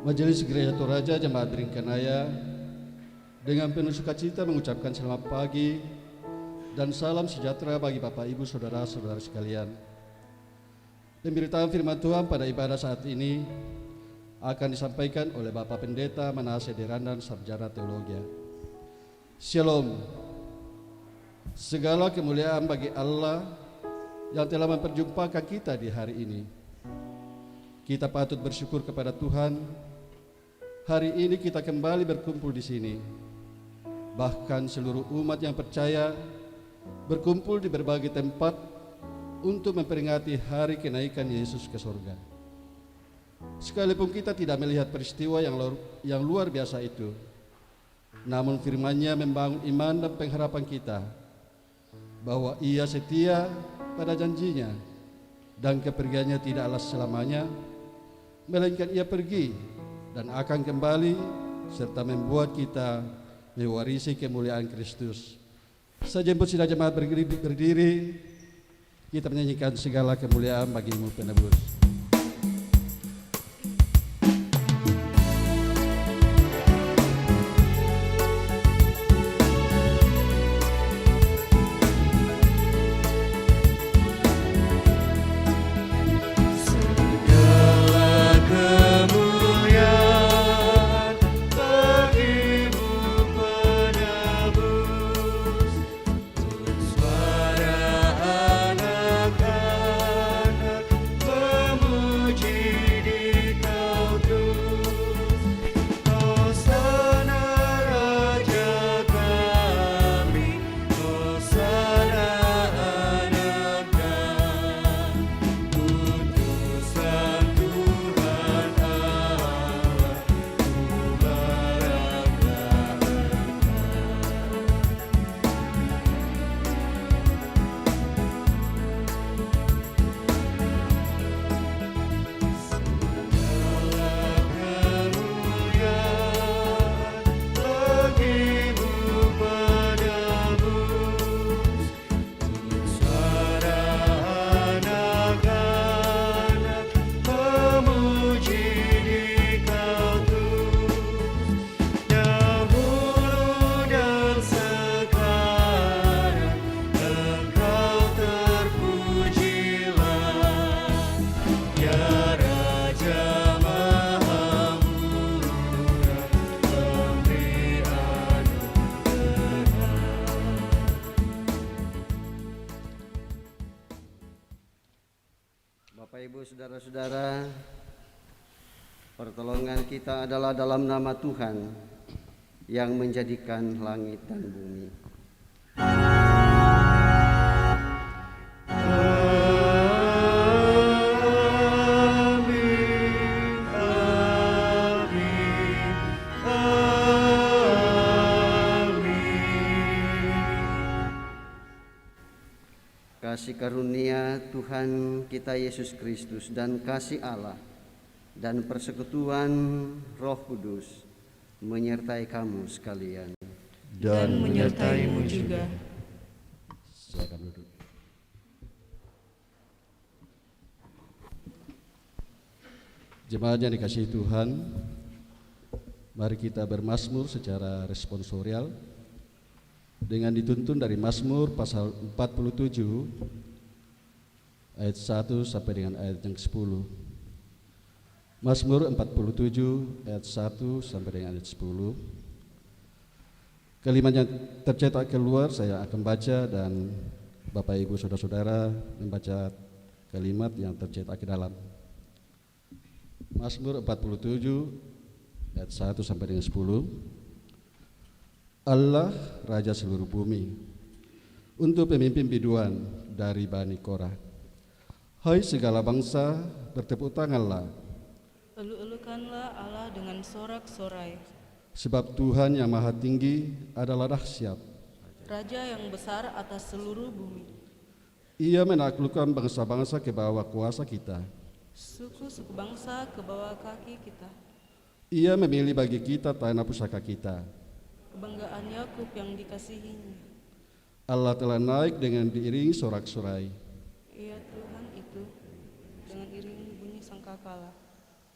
Majelis Gereja Toraja Jemaat Beringkanaya dengan penuh sukacita mengucapkan selamat pagi dan salam sejahtera bagi Bapak Ibu Saudara-saudara sekalian. Pemberitaan firman Tuhan pada ibadah saat ini akan disampaikan oleh Bapak Pendeta Manase Derandan Sarjana Teologi. Shalom. Segala kemuliaan bagi Allah yang telah memperjumpakan kita di hari ini. Kita patut bersyukur kepada Tuhan. Hari ini kita kembali berkumpul di sini. Bahkan seluruh umat yang percaya berkumpul di berbagai tempat untuk memperingati hari kenaikan Yesus ke surga. Sekalipun kita tidak melihat peristiwa yang luar biasa itu, namun firman-Nya membangun iman dan pengharapan kita bahwa Ia setia pada janjinya dan kepergiannya tidaklah selamanya, melainkan Ia pergi dan akan kembali serta membuat kita mewarisi kemuliaan Kristus. Sejemput sidang jemaat berdiri, kita menyanyikan segala kemuliaan bagi-Mu penebus. Bapak Ibu Saudara-saudara, pertolongan kita adalah dalam nama Tuhan yang menjadikan langit dan bumi. Kasih karunia Tuhan kita Yesus Kristus dan kasih Allah dan persekutuan Roh Kudus menyertai kamu sekalian dan menyertai-Mu juga. Silakan duduk. Jemaat yang dikasihi Tuhan, mari kita bermazmur secara responsorial dengan dituntun dari Mazmur pasal 47 ayat 1 sampai dengan ayat yang ke-10. Mazmur 47 ayat 1 sampai dengan ayat 10. Kalimat yang tercetak keluar saya akan baca dan Bapak Ibu Saudara-saudara membaca kalimat yang tercetak ke dalam. Mazmur 47 ayat 1 sampai dengan 10. Allah Raja seluruh bumi, untuk pemimpin biduan dari Bani Korah. Hai segala bangsa, bertepuk tanganlah. Elu-elukanlah Allah dengan sorak-sorai. Sebab Tuhan yang maha tinggi adalah dahsyat. Raja yang besar atas seluruh bumi. Ia menaklukkan bangsa-bangsa ke bawah kuasa kita. Suku-suku bangsa ke bawah kaki kita. Ia memilih bagi kita tanah pusaka kita. Kebanggaan Yakub yang dikasihinya. Allah telah naik dengan diiringi sorak-sorai. Ia Tuhan itu dengan iring bunyi sangkakala.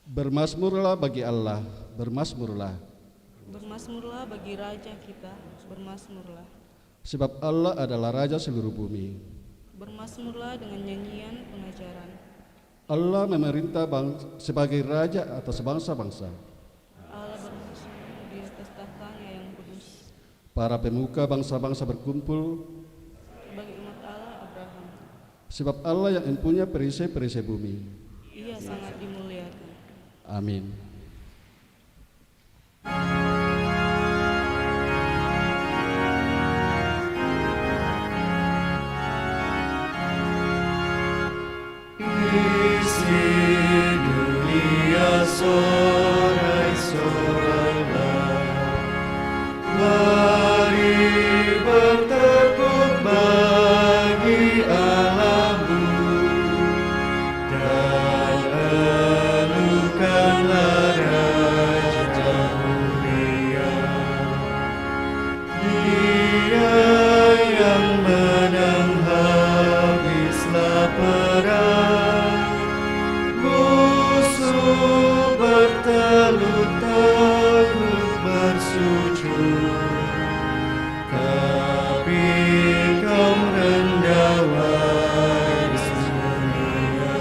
Bermasmurlah bagi Allah, bermasmurlah. Bermasmurlah bagi Raja kita, bermasmurlah. Sebab Allah adalah Raja seluruh bumi. Bermasmurlah dengan nyanyian pengajaran. Allah memerintah sebagai Raja atas bangsa-bangsa. Allah bermasmur di atas tahtanya yang kudus. Para pemuka bangsa-bangsa berkumpul, Bagi umat Allah Abraham, sebab Allah yang mempunyai perisai-perisai bumi. ia sangat dimuliakan. Amin. Isi dunia sorai-sorailah, mari bertekuk bagi Allahmu, dan elukanlah Raja mulia. Dia yang menang habislah perang, musuh bertalut-talut bersujud, tapi kaum rendah waris mulia.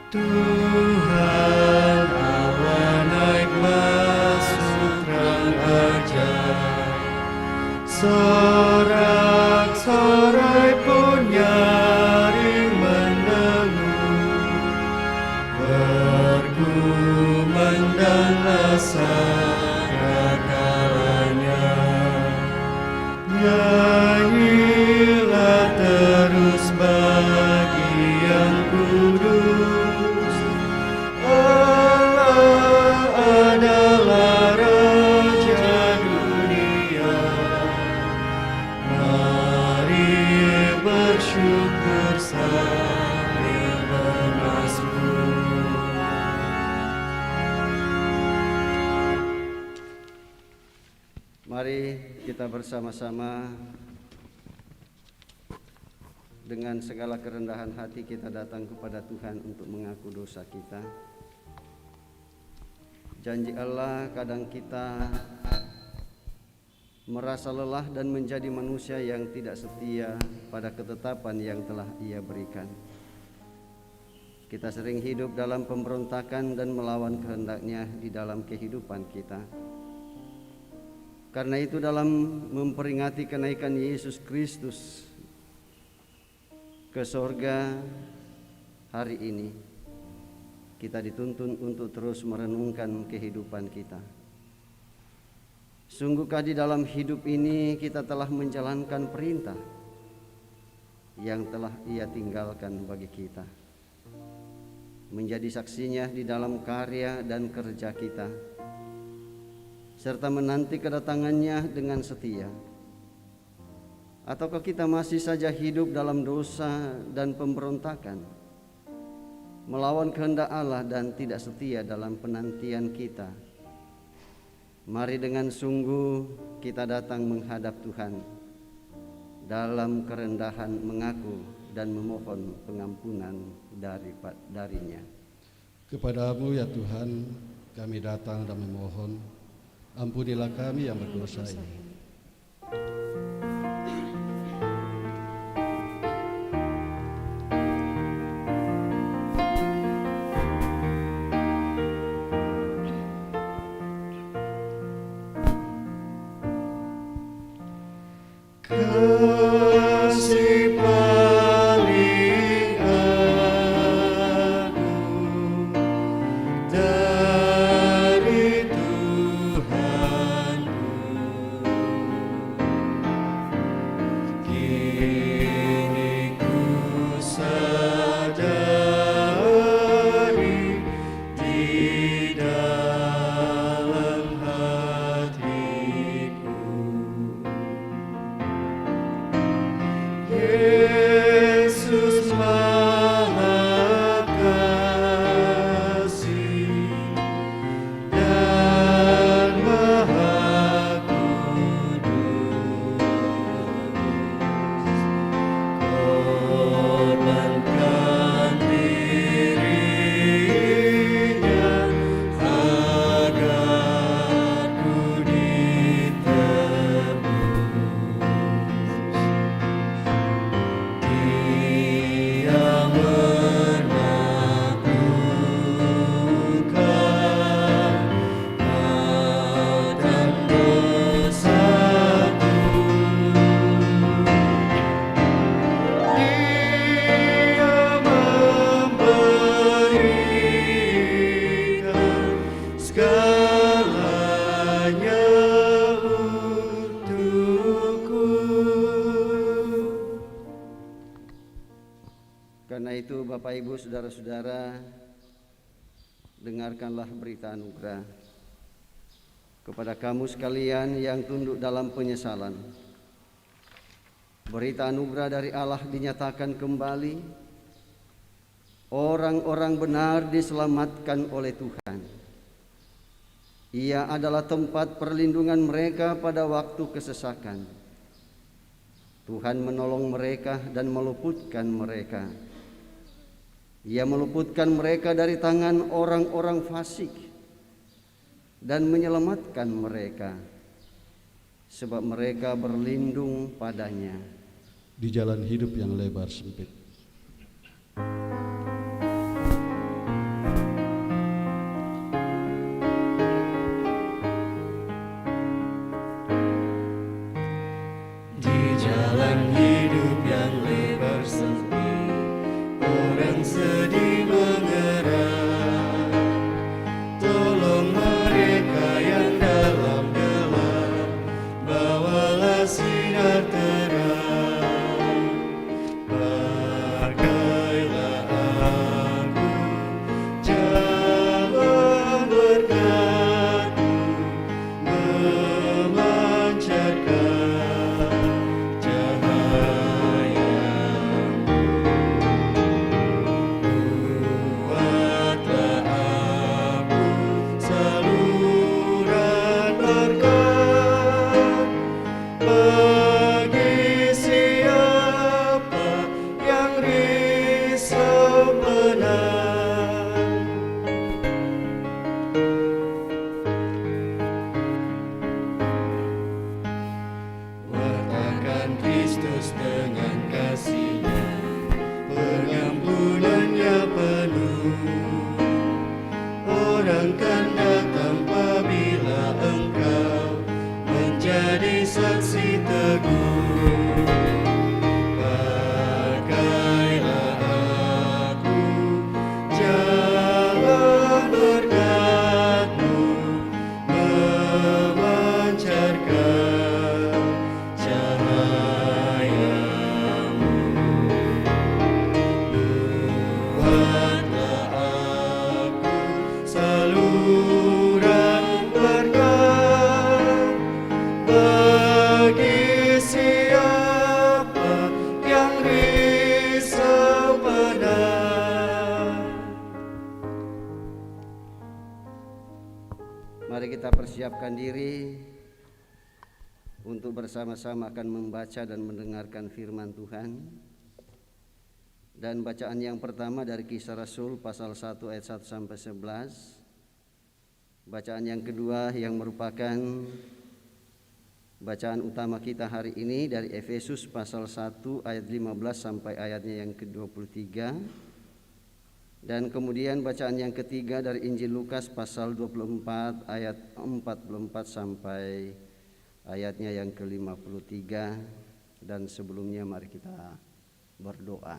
Tuhan Allah naik masuk terang ajaib, sorak-sorai pun nyaring mendengung, berkumandanglah sangkakalanya, nyanyilah terus bagi yang kudus. Allah adalah Raja dunia. Mari bersyukur sambil bermasmur. Mari kita bersama-sama dengan segala kerendahan hati kita datang kepada Tuhan untuk mengaku dosa kita. Janji Allah, kadang kita merasa lelah dan menjadi manusia yang tidak setia pada ketetapan yang telah Ia berikan. Kita sering hidup dalam pemberontakan dan melawan kehendak-Nya di dalam kehidupan kita. Karena itu, dalam memperingati kenaikan Yesus Kristus ke sorga hari ini, kita dituntun untuk terus merenungkan kehidupan kita. Sungguhkah di dalam hidup ini kita telah menjalankan perintah yang telah Ia tinggalkan bagi kita, menjadi saksinya di dalam karya dan kerja kita, serta menanti kedatangannya dengan setia? Ataukah kita masih saja hidup dalam dosa dan pemberontakan, melawan kehendak Allah dan tidak setia dalam penantian kita? Mari dengan sungguh kita datang menghadap Tuhan dalam kerendahan, mengaku dan memohon pengampunan darinya. Kepadamu ya Tuhan, kami datang dan memohon, ampunilah kami yang berdosa ini. Kasih paling agung dari Tuhanku, kini ku sadari di dalam hatiku. itu Bapak Ibu Saudara-saudara, dengarkanlah berita anugerah kepada kamu sekalian yang tunduk dalam penyesalan. Berita anugerah dari Allah dinyatakan kembali. Orang-orang benar diselamatkan oleh Tuhan. Ia adalah tempat perlindungan mereka pada waktu kesesakan. Tuhan menolong mereka dan meluputkan mereka. Ia meluputkan mereka dari tangan orang-orang fasik dan menyelamatkan mereka, sebab mereka berlindung padanya di jalan hidup yang lebar sempit. Di jalan hidup yang lebar sempit, orang sedih mengeram. Tolong mereka yang dalam gelap, bawalah sinar terang. Pakailah aku, jalan berkatmu memancarkan cahayamu. Buatlah aku saluran berkat bagi siapa yang risau menang. Wartakan Kristus dengan kasih-Nya, pengampunannya penuh. Orang kan datang apabila engkau menjadi saksi teguh. Pakailah aku, jalan berkat-Mu memancarkan cahayamu. Buatlah aku saluran berkat bagi siapa yang risau menang. Mari kita persiapkan diri untuk bersama-sama akan membaca dan mendengarkan firman Tuhan. Dan bacaan yang pertama dari Kisah Rasul pasal 1 ayat 1 sampai 11. Bacaan yang kedua yang merupakan bacaan utama kita hari ini dari Efesus pasal 1 ayat 15 sampai ayatnya yang ke-23. Dan kemudian bacaan yang ketiga dari Injil Lukas pasal 24 ayat 44 sampai ayatnya yang ke-53. Dan sebelumnya mari kita berdoa.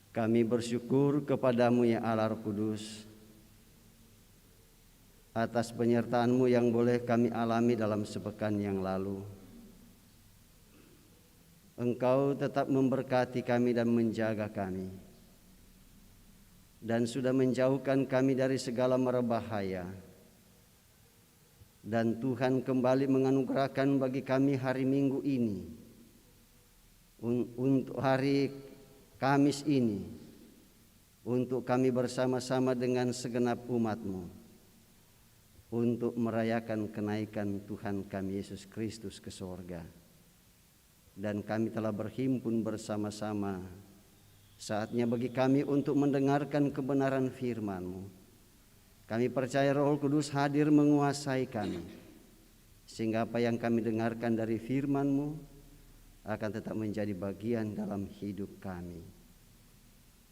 Kami bersyukur kepadamu ya Allah Roh Kudus atas penyertaan-Mu yang boleh kami alami dalam sepekan yang lalu. Engkau tetap memberkati kami dan menjaga kami, dan sudah menjauhkan kami dari segala mara bahaya. Dan Tuhan kembali menganugerahkan bagi kami hari Minggu ini, untuk hari Kamis ini, untuk kami bersama-sama dengan segenap umat-Mu, untuk merayakan kenaikan Tuhan kami Yesus Kristus ke sorga. Dan kami telah berhimpun bersama-sama. Saatnya bagi kami untuk mendengarkan kebenaran firman-Mu. Kami percaya Roh Kudus hadir menguasai kami, sehingga apa yang kami dengarkan dari firman-Mu akan tetap menjadi bagian dalam hidup kami.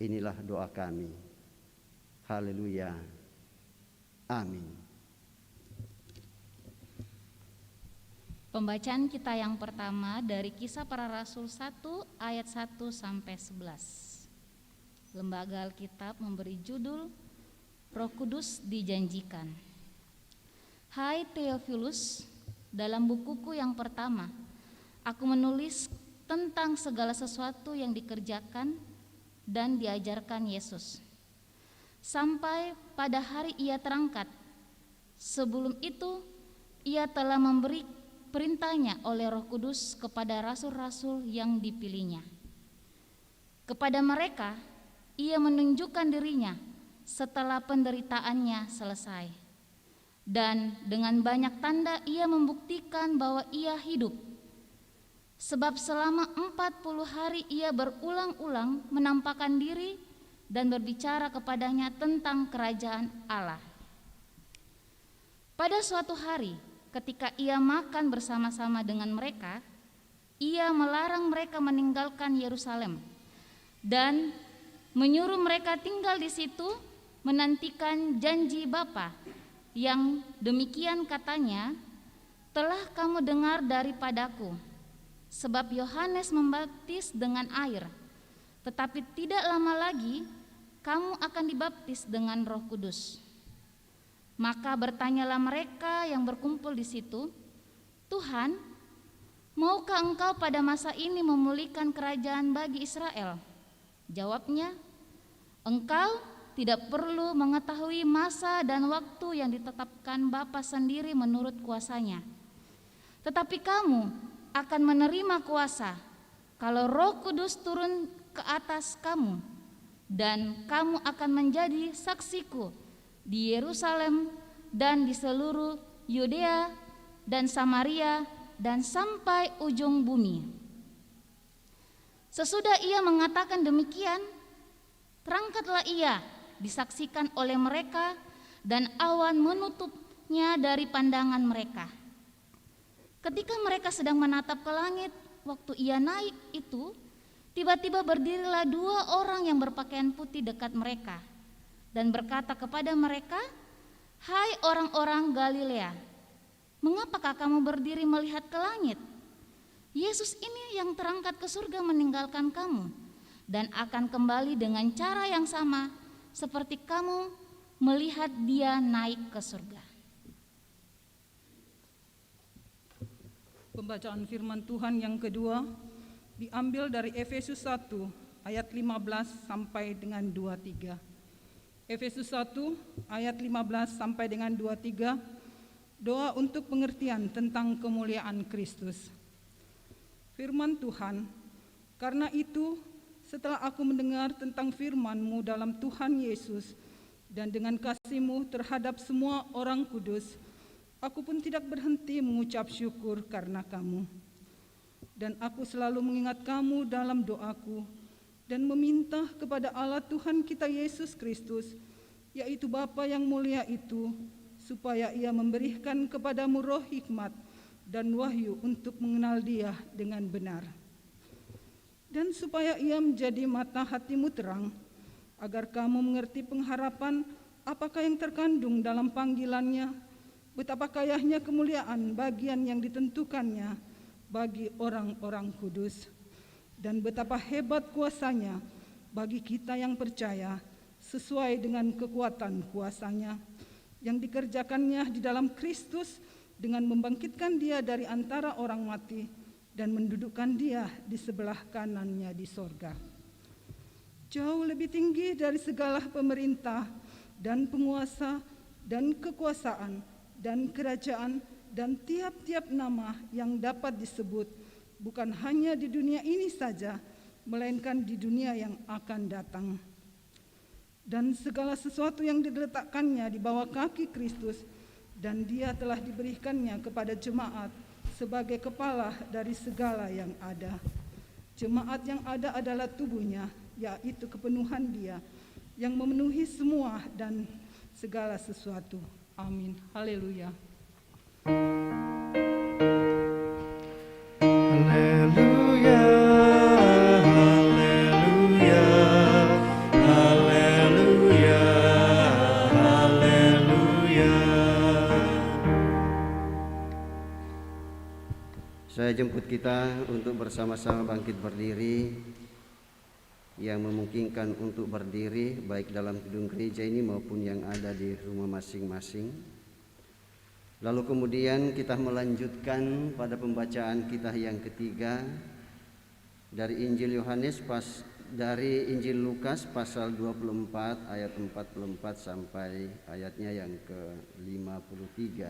Inilah doa kami. Haleluya. Amin. Pembacaan kita yang pertama dari Kisah Para Rasul 1 ayat 1 sampai 11. Lembaga Alkitab memberi judul Roh Kudus dijanjikan. Hai Theophilus, dalam bukuku yang pertama, aku menulis tentang segala sesuatu yang dikerjakan dan diajarkan Yesus, sampai pada hari ia terangkat. Sebelum itu, ia telah memberi perintahnya oleh Roh Kudus kepada rasul-rasul yang dipilihnya. Kepada mereka, ia menunjukkan dirinya setelah penderitaannya selesai. Dan dengan banyak tanda ia membuktikan bahwa ia hidup. Sebab selama 40 hari ia berulang-ulang menampakkan diri dan berbicara kepadanya tentang kerajaan Allah. Pada suatu hari, ketika ia makan bersama-sama dengan mereka, ia melarang mereka meninggalkan Yerusalem dan menyuruh mereka tinggal di situ menantikan janji Bapa, yang demikian katanya, telah kamu dengar daripadaku. Sebab Yohanes membaptis dengan air, tetapi tidak lama lagi kamu akan dibaptis dengan Roh Kudus. Maka bertanyalah mereka yang berkumpul di situ, Tuhan, maukah engkau pada masa ini memulihkan kerajaan bagi Israel? Jawabnya, engkau tidak perlu mengetahui masa dan waktu yang ditetapkan Bapa sendiri menurut kuasanya. Tetapi kamu akan menerima kuasa kalau Roh Kudus turun ke atas kamu, dan kamu akan menjadi saksiku di Yerusalem dan di seluruh Yudea dan Samaria dan sampai ujung bumi. Sesudah ia mengatakan demikian, terangkatlah ia disaksikan oleh mereka, dan awan menutupnya dari pandangan mereka. Ketika mereka sedang menatap ke langit, waktu ia naik itu, tiba-tiba berdirilah 2 orang yang berpakaian putih dekat mereka dan berkata kepada mereka, "Hai orang-orang Galilea, mengapakah kamu berdiri melihat ke langit? Yesus ini yang terangkat ke surga meninggalkan kamu dan akan kembali dengan cara yang sama seperti kamu melihat dia naik ke surga." Pembacaan firman Tuhan yang kedua diambil dari Efesus 1 ayat 15 sampai dengan 23. Efesus 1 ayat 15 sampai dengan 23, doa untuk pengertian tentang kemuliaan Kristus. Firman Tuhan, karena itu setelah aku mendengar tentang firman-Mu dalam Tuhan Yesus dan dengan kasih-Mu terhadap semua orang kudus, aku pun tidak berhenti mengucap syukur karena kamu. Dan aku selalu mengingat kamu dalam doaku dan meminta kepada Allah Tuhan kita Yesus Kristus, yaitu Bapa yang mulia itu, supaya ia memberikan kepadamu roh hikmat dan wahyu untuk mengenal dia dengan benar. Dan supaya ia menjadi mata hatimu terang, agar kamu mengerti pengharapan apakah yang terkandung dalam panggilannya, betapa kayanya kemuliaan bagian yang ditentukannya bagi orang-orang kudus, dan betapa hebat kuasanya bagi kita yang percaya, sesuai dengan kekuatan kuasanya yang dikerjakannya di dalam Kristus dengan membangkitkan dia dari antara orang mati dan mendudukkan dia di sebelah kanannya di sorga. Jauh lebih tinggi dari segala pemerintah dan penguasa dan kekuasaan dan kerajaan dan tiap-tiap nama yang dapat disebut, bukan hanya di dunia ini saja, melainkan di dunia yang akan datang. Dan segala sesuatu yang diletakkannya di bawah kaki Kristus, dan dia telah diberikannya kepada jemaat sebagai kepala dari segala yang ada. Jemaat yang ada adalah tubuhnya, yaitu kepenuhan dia, yang memenuhi semua dan segala sesuatu. Amin. Haleluya. Haleluya, haleluya, haleluya, haleluya. Saya jemput kita untuk bersama-sama bangkit berdiri. Yang memungkinkan untuk berdiri baik dalam gedung gereja ini maupun yang ada di rumah masing-masing. Lalu kemudian kita melanjutkan pada pembacaan kita yang ketiga dari Injil Lukas pasal 24 ayat 44 sampai ayatnya yang ke-53.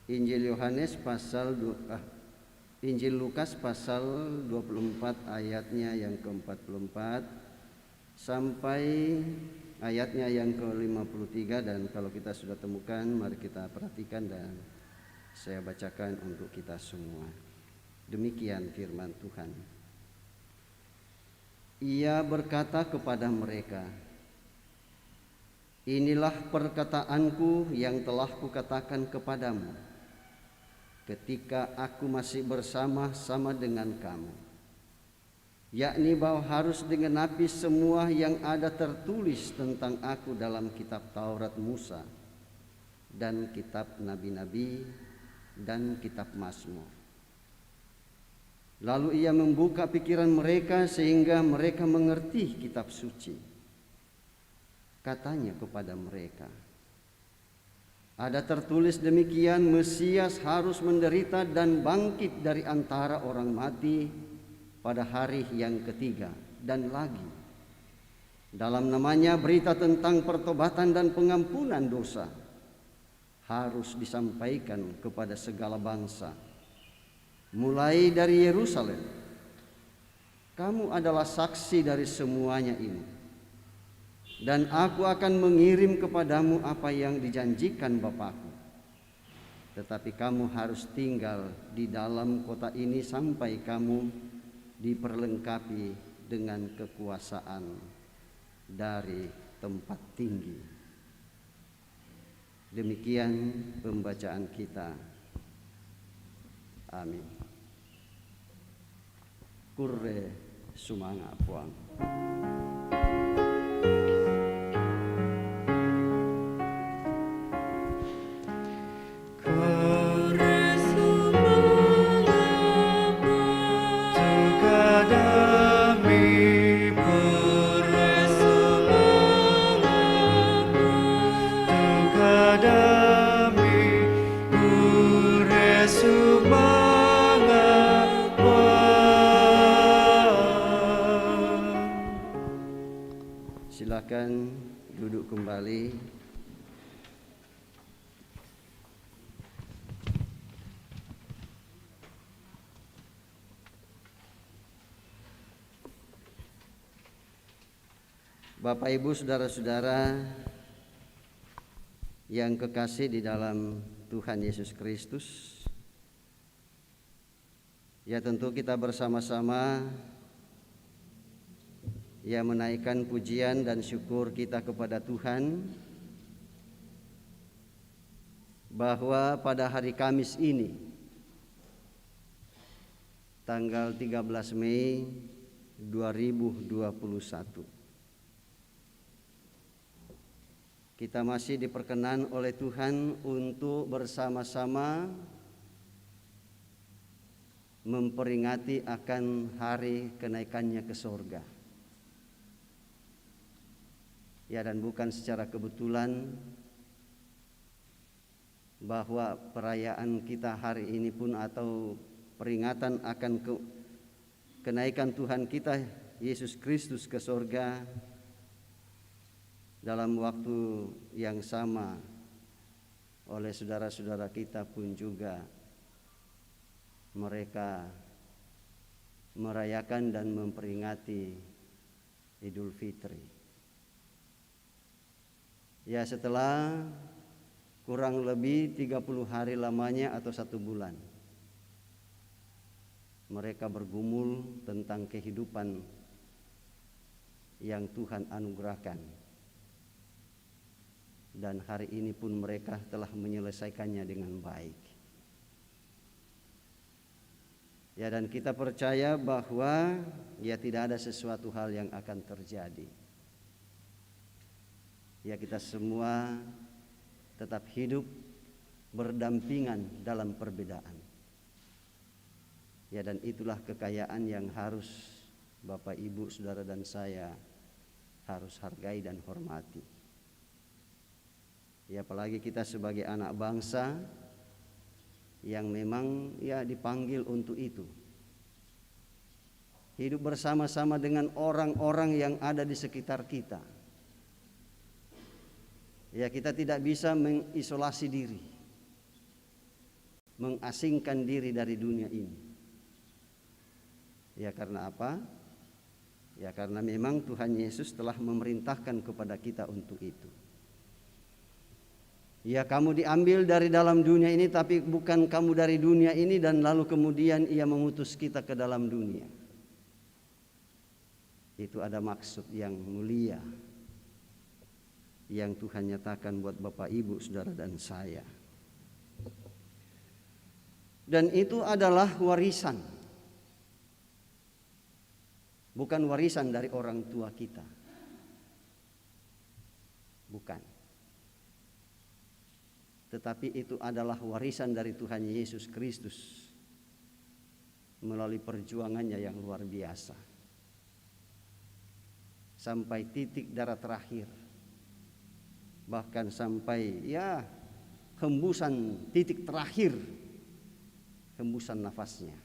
Injil Lukas pasal 24 ayatnya yang ke-44 sampai ayatnya yang ke-53, dan kalau kita sudah temukan mari kita perhatikan dan saya bacakan untuk kita semua. Demikian firman Tuhan. Ia berkata kepada mereka, "Inilah perkataanku yang telah kukatakan kepadamu ketika aku masih bersama-sama dengan kamu, yakni bahwa harus digenapi semua yang ada tertulis tentang aku dalam kitab Taurat Musa dan kitab nabi-nabi dan kitab Mazmur." Lalu ia membuka pikiran mereka sehingga mereka mengerti kitab suci. Katanya kepada mereka, "Ada tertulis demikian, Mesias harus menderita dan bangkit dari antara orang mati pada hari yang ketiga, dan lagi dalam namanya berita tentang pertobatan dan pengampunan dosa harus disampaikan kepada segala bangsa, mulai dari Yerusalem. Kamu adalah saksi dari semuanya ini. Dan aku akan mengirim kepadamu apa yang dijanjikan Bapakku. Tetapi kamu harus tinggal di dalam kota ini sampai kamu diperlengkapi dengan kekuasaan dari tempat tinggi." Demikian pembacaan kita. Amin. Kurre sumanga puang. Silakan duduk kembali. Bapak, Ibu, saudara-saudara yang kekasih di dalam Tuhan Yesus Kristus, ya tentu kita bersama-sama ya menaikkan pujian dan syukur kita kepada Tuhan bahwa pada hari Kamis ini, tanggal 13 Mei 2021, kita masih diperkenan oleh Tuhan untuk bersama-sama memperingati akan hari kenaikannya ke sorga. Ya, dan bukan secara kebetulan bahwa perayaan kita hari ini pun atau peringatan akan kenaikan Tuhan kita Yesus Kristus ke sorga dalam waktu yang sama oleh saudara-saudara kita pun juga mereka merayakan dan memperingati Idul Fitri. Ya, setelah kurang lebih 30 hari lamanya atau 1 bulan, mereka bergumul tentang kehidupan yang Tuhan anugerahkan. Dan hari ini pun mereka telah menyelesaikannya dengan baik. Ya, dan kita percaya bahwa ya tidak ada sesuatu hal yang akan terjadi. Ya, kita semua tetap hidup berdampingan dalam perbedaan. Ya, dan itulah kekayaan yang harus Bapak, Ibu, saudara dan saya harus hargai dan hormati. Ya, apalagi kita sebagai anak bangsa yang memang ya dipanggil untuk itu. Hidup bersama-sama dengan orang-orang yang ada di sekitar kita. Ya, kita tidak bisa mengisolasi diri, mengasingkan diri dari dunia ini. Ya, karena apa? Ya, karena memang Tuhan Yesus telah memerintahkan kepada kita untuk itu. Ya, kamu diambil dari dalam dunia ini, tapi bukan kamu dari dunia ini dan lalu kemudian Ia mengutus kita ke dalam dunia. Itu ada maksud yang mulia yang Tuhan nyatakan buat Bapak, Ibu, Saudara dan saya. Dan itu adalah warisan. Bukan warisan dari orang tua kita. Bukan. Tetapi itu adalah warisan dari Tuhan Yesus Kristus melalui perjuangannya yang luar biasa. Sampai titik darah terakhir. Bahkan sampai ya hembusan titik terakhir, hembusan nafasnya.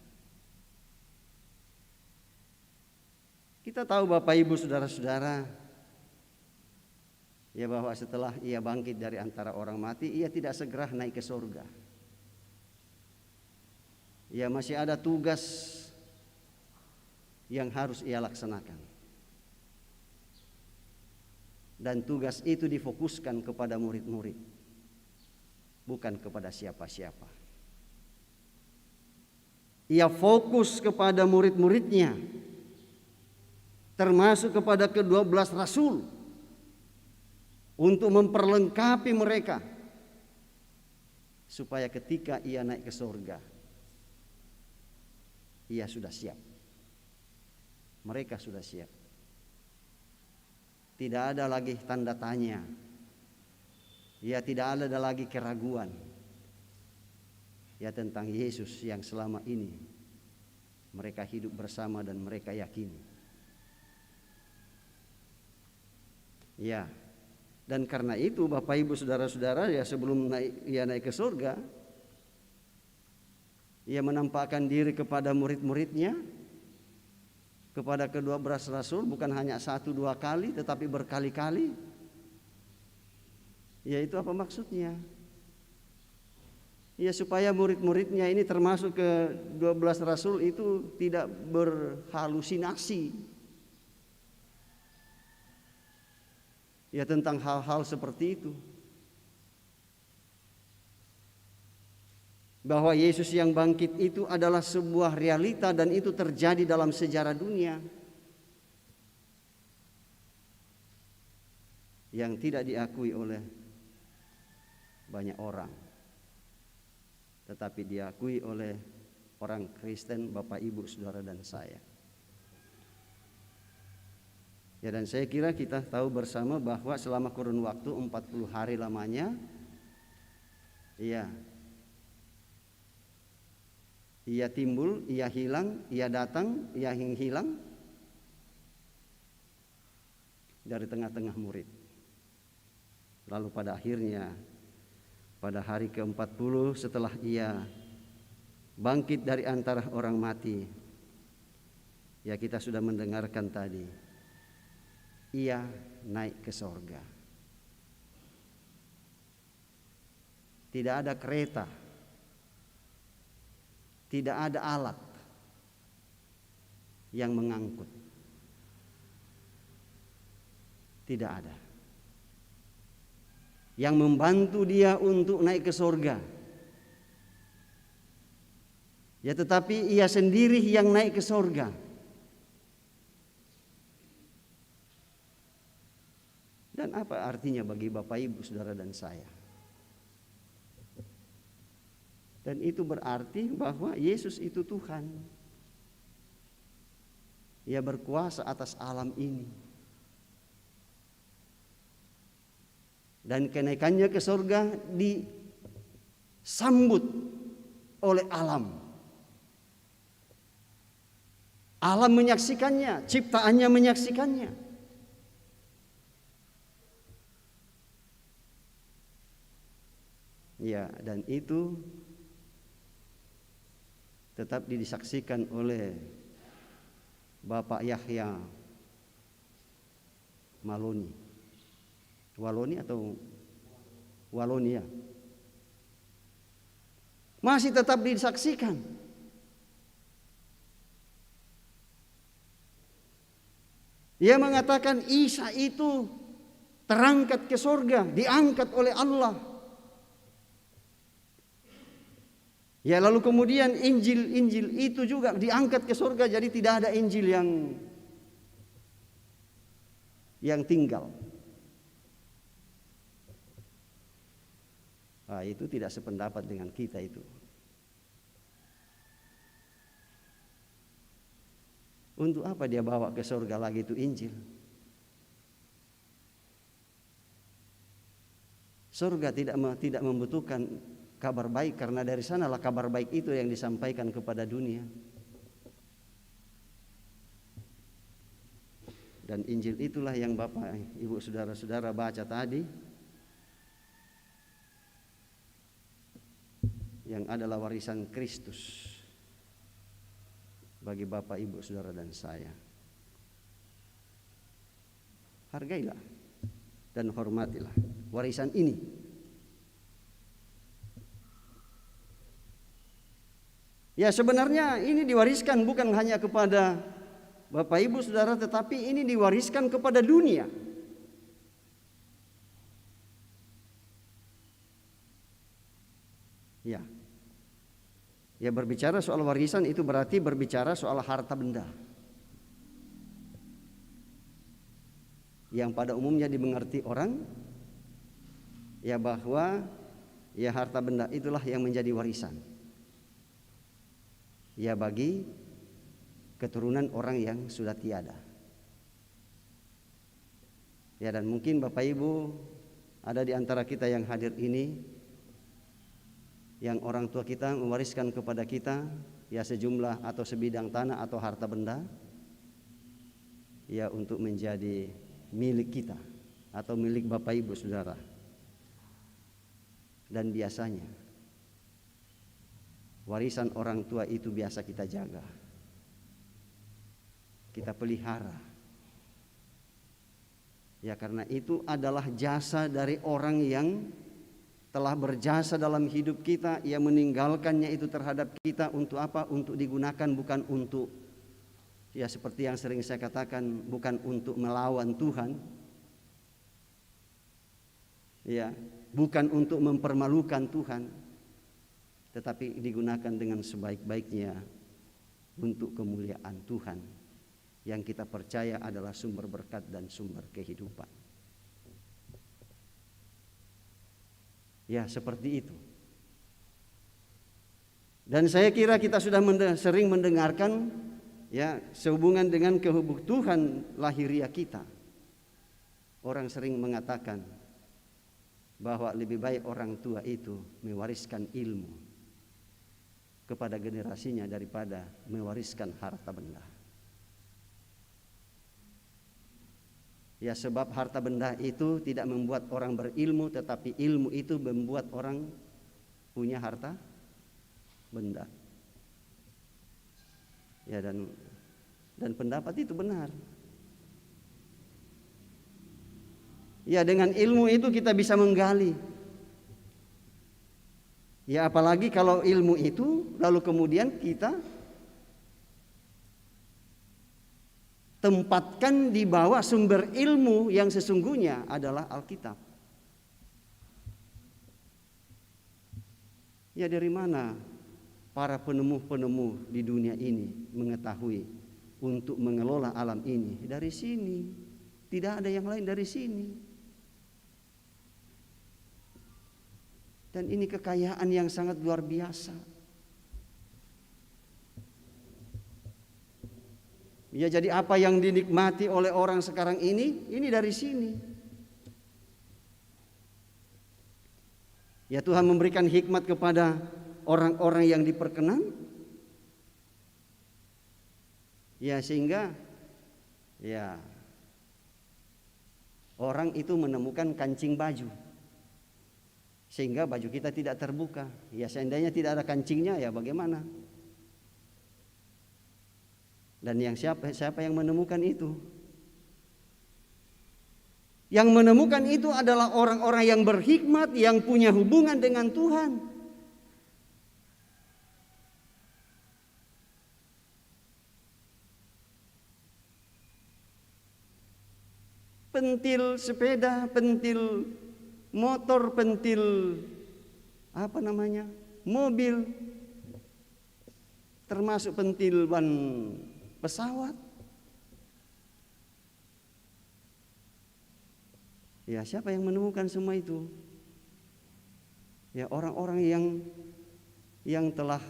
Kita tahu Bapak, Ibu, Saudara-saudara, ya bahwa setelah Ia bangkit dari antara orang mati, Ia tidak segera naik ke surga. Ia masih ada tugas yang harus Ia laksanakan. Dan tugas itu difokuskan kepada murid-murid, bukan kepada siapa-siapa. Ia fokus kepada murid-muridnya, termasuk kepada ke-12 rasul, untuk memperlengkapi mereka supaya ketika Ia naik ke surga, Ia sudah siap. Mereka sudah siap. Tidak ada lagi tanda tanya. Ya, tidak ada lagi keraguan. Ya, tentang Yesus yang selama ini mereka hidup bersama dan mereka yakini. Ya, dan karena itu Bapak, Ibu, Saudara-saudara, ya sebelum Ia naik ke surga, Ia menampakkan diri kepada murid-muridnya, kepada ke-12 rasul, bukan hanya 1-2 kali tetapi berkali-kali. Ya, itu apa maksudnya? Ya, supaya murid-muridnya ini termasuk ke-12 rasul itu tidak berhalusinasi ya tentang hal-hal seperti itu. Bahwa Yesus yang bangkit itu adalah sebuah realita dan itu terjadi dalam sejarah dunia yang tidak diakui oleh banyak orang, tetapi diakui oleh orang Kristen, Bapak, Ibu, Saudara dan saya. Ya, dan saya kira kita tahu bersama bahwa selama kurun waktu 40 hari lamanya, iya, Ia timbul, Ia hilang, Ia datang, Ia hilang dari tengah-tengah murid. Lalu pada akhirnya pada hari ke-40 setelah Ia bangkit dari antara orang mati, ya kita sudah mendengarkan tadi, Ia naik ke sorga. Tidak ada kereta, tidak ada alat yang mengangkut. Tidak ada yang membantu Dia untuk naik ke surga. Ya, tetapi Ia sendiri yang naik ke surga. Dan apa artinya bagi Bapak, Ibu, Saudara dan saya? Dan itu berarti bahwa Yesus itu Tuhan. Ia berkuasa atas alam ini. Dan kenaikannya ke surga disambut oleh alam. Alam menyaksikannya, ciptaannya menyaksikannya. Ya, dan itu tetap disaksikan oleh Bapak Yahya Maloni. Waloni atau Walonia. Masih tetap disaksikan. Ia mengatakan Isa itu terangkat ke surga, diangkat oleh Allah. Ya, lalu kemudian Injil itu juga diangkat ke surga, jadi tidak ada Injil yang tinggal. Itu tidak sependapat dengan kita itu. Untuk apa dia bawa ke surga lagi itu Injil? Surga tidak membutuhkan kabar baik, karena dari sanalah kabar baik itu yang disampaikan kepada dunia. Dan Injil itulah yang Bapak, Ibu, saudara-saudara baca tadi, yang adalah warisan Kristus bagi Bapak, Ibu, saudara dan saya. Hargailah dan hormatilah warisan ini. Ya, sebenarnya ini diwariskan bukan hanya kepada Bapak, Ibu, saudara, tetapi ini diwariskan kepada dunia. Ya. Ya, berbicara soal warisan itu berarti berbicara soal harta benda. Yang pada umumnya dimengerti orang ya bahwa ya harta benda itulah yang menjadi warisan. Ya, bagi keturunan orang yang sudah tiada. Ya, dan mungkin Bapak Ibu ada di antara kita yang hadir ini yang orang tua kita mewariskan kepada kita ya sejumlah atau sebidang tanah atau harta benda ya untuk menjadi milik kita atau milik Bapak, Ibu, saudara. Dan biasanya warisan orang tua itu biasa kita jaga, kita pelihara. Ya, karena itu adalah jasa dari orang yang telah berjasa dalam hidup kita. Ia meninggalkannya itu terhadap kita untuk apa? Untuk digunakan, bukan untuk ya seperti yang sering saya katakan, bukan untuk melawan Tuhan. Ya, bukan untuk mempermalukan Tuhan, tetapi digunakan dengan sebaik-baiknya untuk kemuliaan Tuhan yang kita percaya adalah sumber berkat dan sumber kehidupan. Ya, seperti itu. Dan saya kira kita sudah sering mendengarkan ya sehubungan dengan kebutuhan lahiriah kita. Orang sering mengatakan bahwa lebih baik orang tua itu mewariskan ilmu kepada generasinya daripada mewariskan harta benda. Ya, sebab harta benda itu tidak membuat orang berilmu, tetapi ilmu itu membuat orang punya harta benda. Ya, dan pendapat itu benar. Ya, dengan ilmu itu kita bisa menggali. Ya, apalagi kalau ilmu itu lalu kemudian kita tempatkan di bawah sumber ilmu yang sesungguhnya adalah Alkitab. Ya, dari mana para penemu-penemu di dunia ini mengetahui untuk mengelola alam ini? Dari sini. Tidak ada yang lain dari sini. Dan ini kekayaan yang sangat luar biasa. Ya, jadi apa yang dinikmati oleh orang sekarang ini dari sini. Ya, Tuhan memberikan hikmat kepada orang-orang yang diperkenan. Ya, sehingga ya orang itu menemukan kancing baju. sehingga baju kita tidak terbuka. Ya seandainya tidak ada kancingnya ya bagaimana? Dan yang siapa yang menemukan itu? Yang menemukan itu adalah orang-orang yang berhikmat, yang punya hubungan dengan Tuhan. Pentil sepeda, pentil motor, pentil mobil, termasuk pentil ban pesawat. Ya, siapa yang menemukan semua itu? Ya, orang-orang yang telah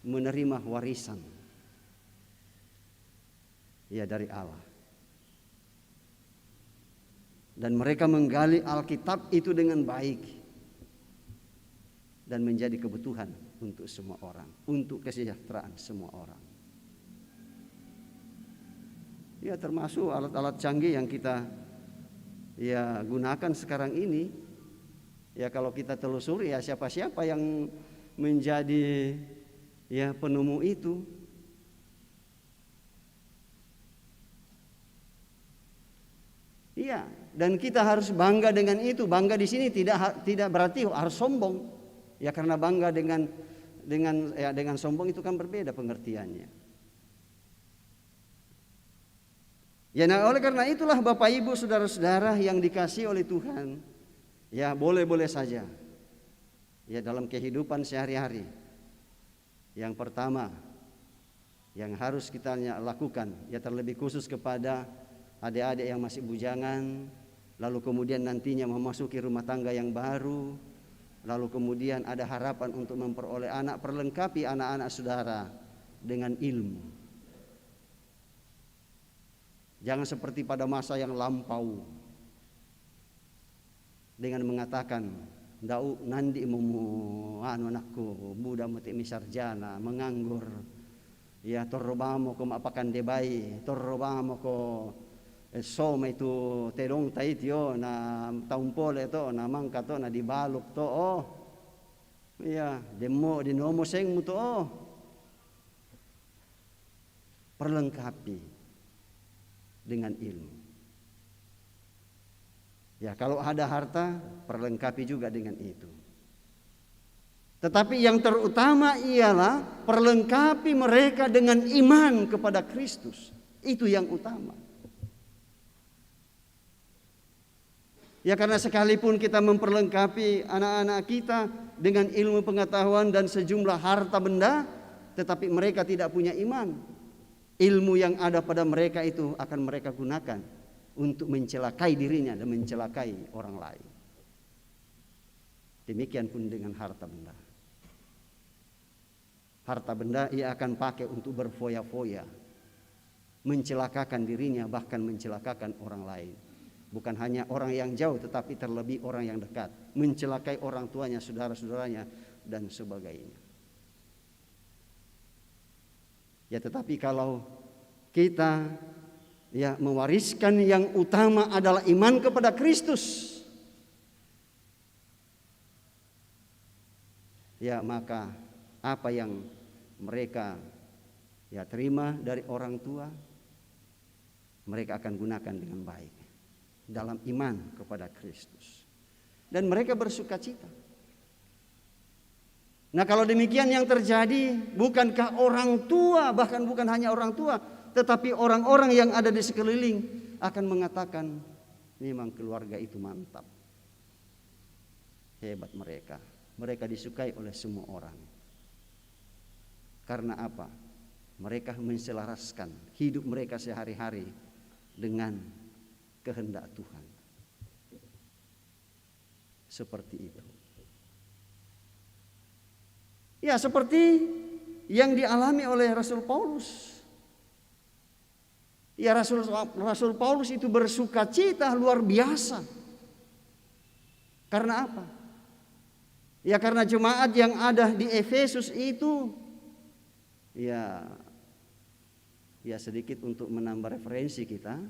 menerima warisan ya dari Allah. Dan mereka menggali Alkitab itu dengan baik dan menjadi kebutuhan untuk semua orang, untuk kesejahteraan semua orang. Ya, termasuk alat-alat canggih yang kita gunakan sekarang ini. Ya, kalau kita telusuri ya siapa-siapa yang menjadi penemu itu. Iya, dan kita harus bangga dengan itu. Bangga di sini tidak berarti harus sombong. Ya, karena bangga dengan sombong itu kan berbeda pengertiannya. Ya, nah oleh karena itulah Bapak Ibu saudara-saudara yang dikasihi oleh Tuhan, ya boleh-boleh saja ya dalam kehidupan sehari-hari. Yang pertama yang harus kita lakukan ya terlebih khusus kepada adik-adik yang masih bujangan, lalu kemudian nantinya memasuki rumah tangga yang baru, lalu kemudian ada harapan untuk memperoleh anak, perlengkapi anak-anak saudara dengan ilmu. Jangan seperti pada masa yang lampau dengan mengatakan ndau nandi mumu anakku budak mati sarjana menganggur ya torrobamo ko mapakan debai torrobamo ko soma itu tedong taitio na taumpole to na mangka to na dibaluk to ya dinomo seng mu to perlengkapi dengan ilmu. Ya, kalau ada harta, perlengkapi juga dengan itu. Tetapi yang terutama ialah perlengkapi mereka dengan iman kepada Kristus. Itu yang utama. Ya, karena sekalipun kita memperlengkapi anak-anak kita dengan ilmu pengetahuan dan sejumlah harta benda, tetapi mereka tidak punya iman. Ilmu yang ada pada mereka itu akan mereka gunakan untuk mencelakai dirinya dan mencelakai orang lain. Demikian pun dengan harta benda. Harta benda ia akan pakai untuk berfoya-foya, mencelakakan dirinya, bahkan mencelakakan orang lain. Bukan hanya orang yang jauh, tetapi terlebih orang yang dekat, mencelakai orang tuanya, saudara-saudaranya, dan sebagainya. Ya, tetapi kalau kita mewariskan yang utama adalah iman kepada Kristus, ya maka apa yang mereka terima dari orang tua, mereka akan gunakan dengan baik dalam iman kepada Kristus, dan mereka bersukacita. Nah, kalau demikian yang terjadi, bukankah orang tua, bahkan bukan hanya orang tua, tetapi orang-orang yang ada di sekeliling akan mengatakan, memang keluarga itu mantap. Hebat mereka. Mereka disukai oleh semua orang. Karena apa? Mereka menselaraskan hidup mereka sehari-hari dengan kehendak Tuhan. Seperti itu. Ya, seperti yang dialami oleh Rasul Paulus. Ya, Rasul Paulus itu bersukacita luar biasa. Karena apa? Ya, karena jemaat yang ada di Efesus itu ya sedikit untuk menambah referensi kita,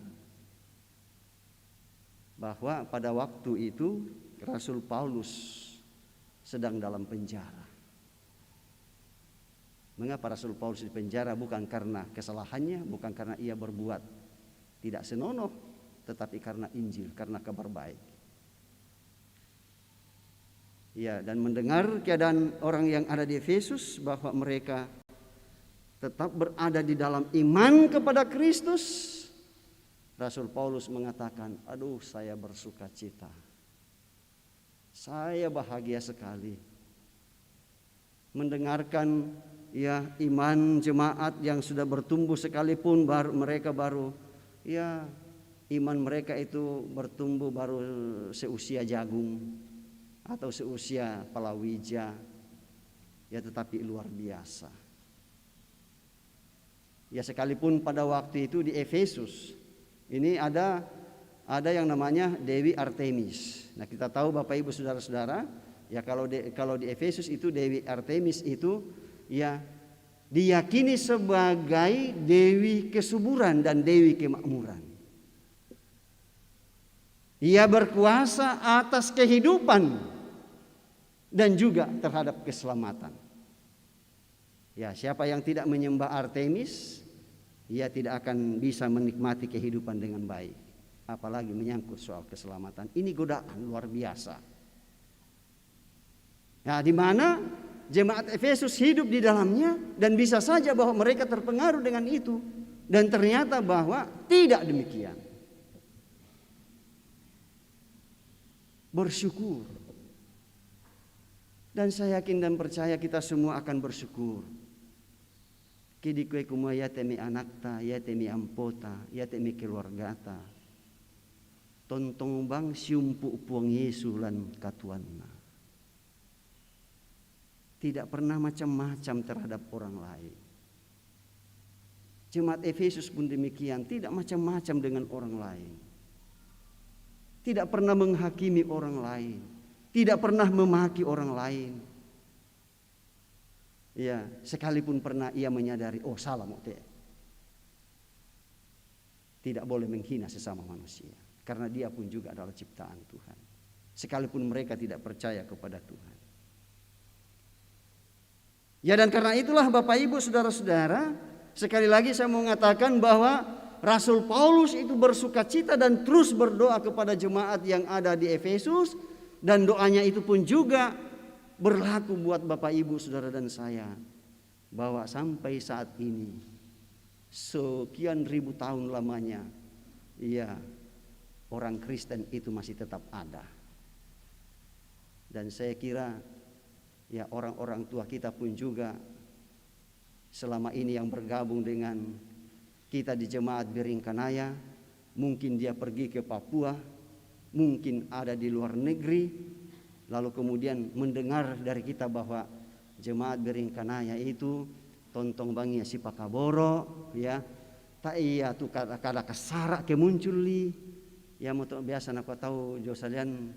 bahwa pada waktu itu Rasul Paulus sedang dalam penjara. Mengapa Rasul Paulus di penjara? Bukan karena kesalahannya, bukan karena ia berbuat tidak senonoh, tetapi karena Injil, karena kabar baik. Ya, dan mendengar keadaan orang yang ada di Efesus bahwa mereka tetap berada di dalam iman kepada Kristus, Rasul Paulus mengatakan, aduh saya bersuka cita. Saya bahagia sekali mendengarkan ya iman jemaat yang sudah bertumbuh sekalipun mereka baru ya iman mereka itu bertumbuh baru seusia jagung atau seusia palawija, ya tetapi luar biasa. Ya sekalipun pada waktu itu di Efesus ini ada yang namanya Dewi Artemis. Nah kita tahu Bapak Ibu Saudara-saudara, ya kalau di Efesus itu Dewi Artemis itu ya diyakini sebagai dewi kesuburan dan dewi kemakmuran. Ia berkuasa atas kehidupan dan juga terhadap keselamatan. Ya, siapa yang tidak menyembah Artemis, ia tidak akan bisa menikmati kehidupan dengan baik, apalagi menyangkut soal keselamatan. Ini godaan luar biasa. Nah, di mana jemaat Efesus hidup di dalamnya, dan bisa saja bahwa mereka terpengaruh dengan itu, dan ternyata bahwa tidak demikian. Bersyukur. Dan saya yakin dan percaya kita semua akan bersyukur. Kidi kue kumua ya temi anakta, ya temi ampota, ya temi keluargata. Tontong bang siumpu puang Yesus lan katuanna. Tidak pernah macam-macam terhadap orang lain. Jemaat Efesus pun demikian, tidak macam-macam dengan orang lain. Tidak pernah menghakimi orang lain, tidak pernah memaki orang lain. Ya, sekalipun pernah ia menyadari, oh salah mote. Tidak boleh menghina sesama manusia, karena dia pun juga adalah ciptaan Tuhan. Sekalipun mereka tidak percaya kepada Tuhan. Ya, dan karena itulah Bapak Ibu Saudara-saudara, sekali lagi saya mau mengatakan bahwa Rasul Paulus itu bersukacita dan terus berdoa kepada jemaat yang ada di Efesus, dan doanya itu pun juga berlaku buat Bapak Ibu Saudara dan saya, bahwa sampai saat ini sekian ribu tahun lamanya, ya orang Kristen itu masih tetap ada. Dan saya kira ya orang-orang tua kita pun juga selama ini yang bergabung dengan kita di jemaat Beringkanaya, mungkin dia pergi ke Papua, mungkin ada di luar negeri, lalu kemudian mendengar dari kita bahwa jemaat Beringkanaya itu tontong bangia si pakaboro, ya tak iya tu kada kasara ke munculi, ya mau biasa nak tahu jo salian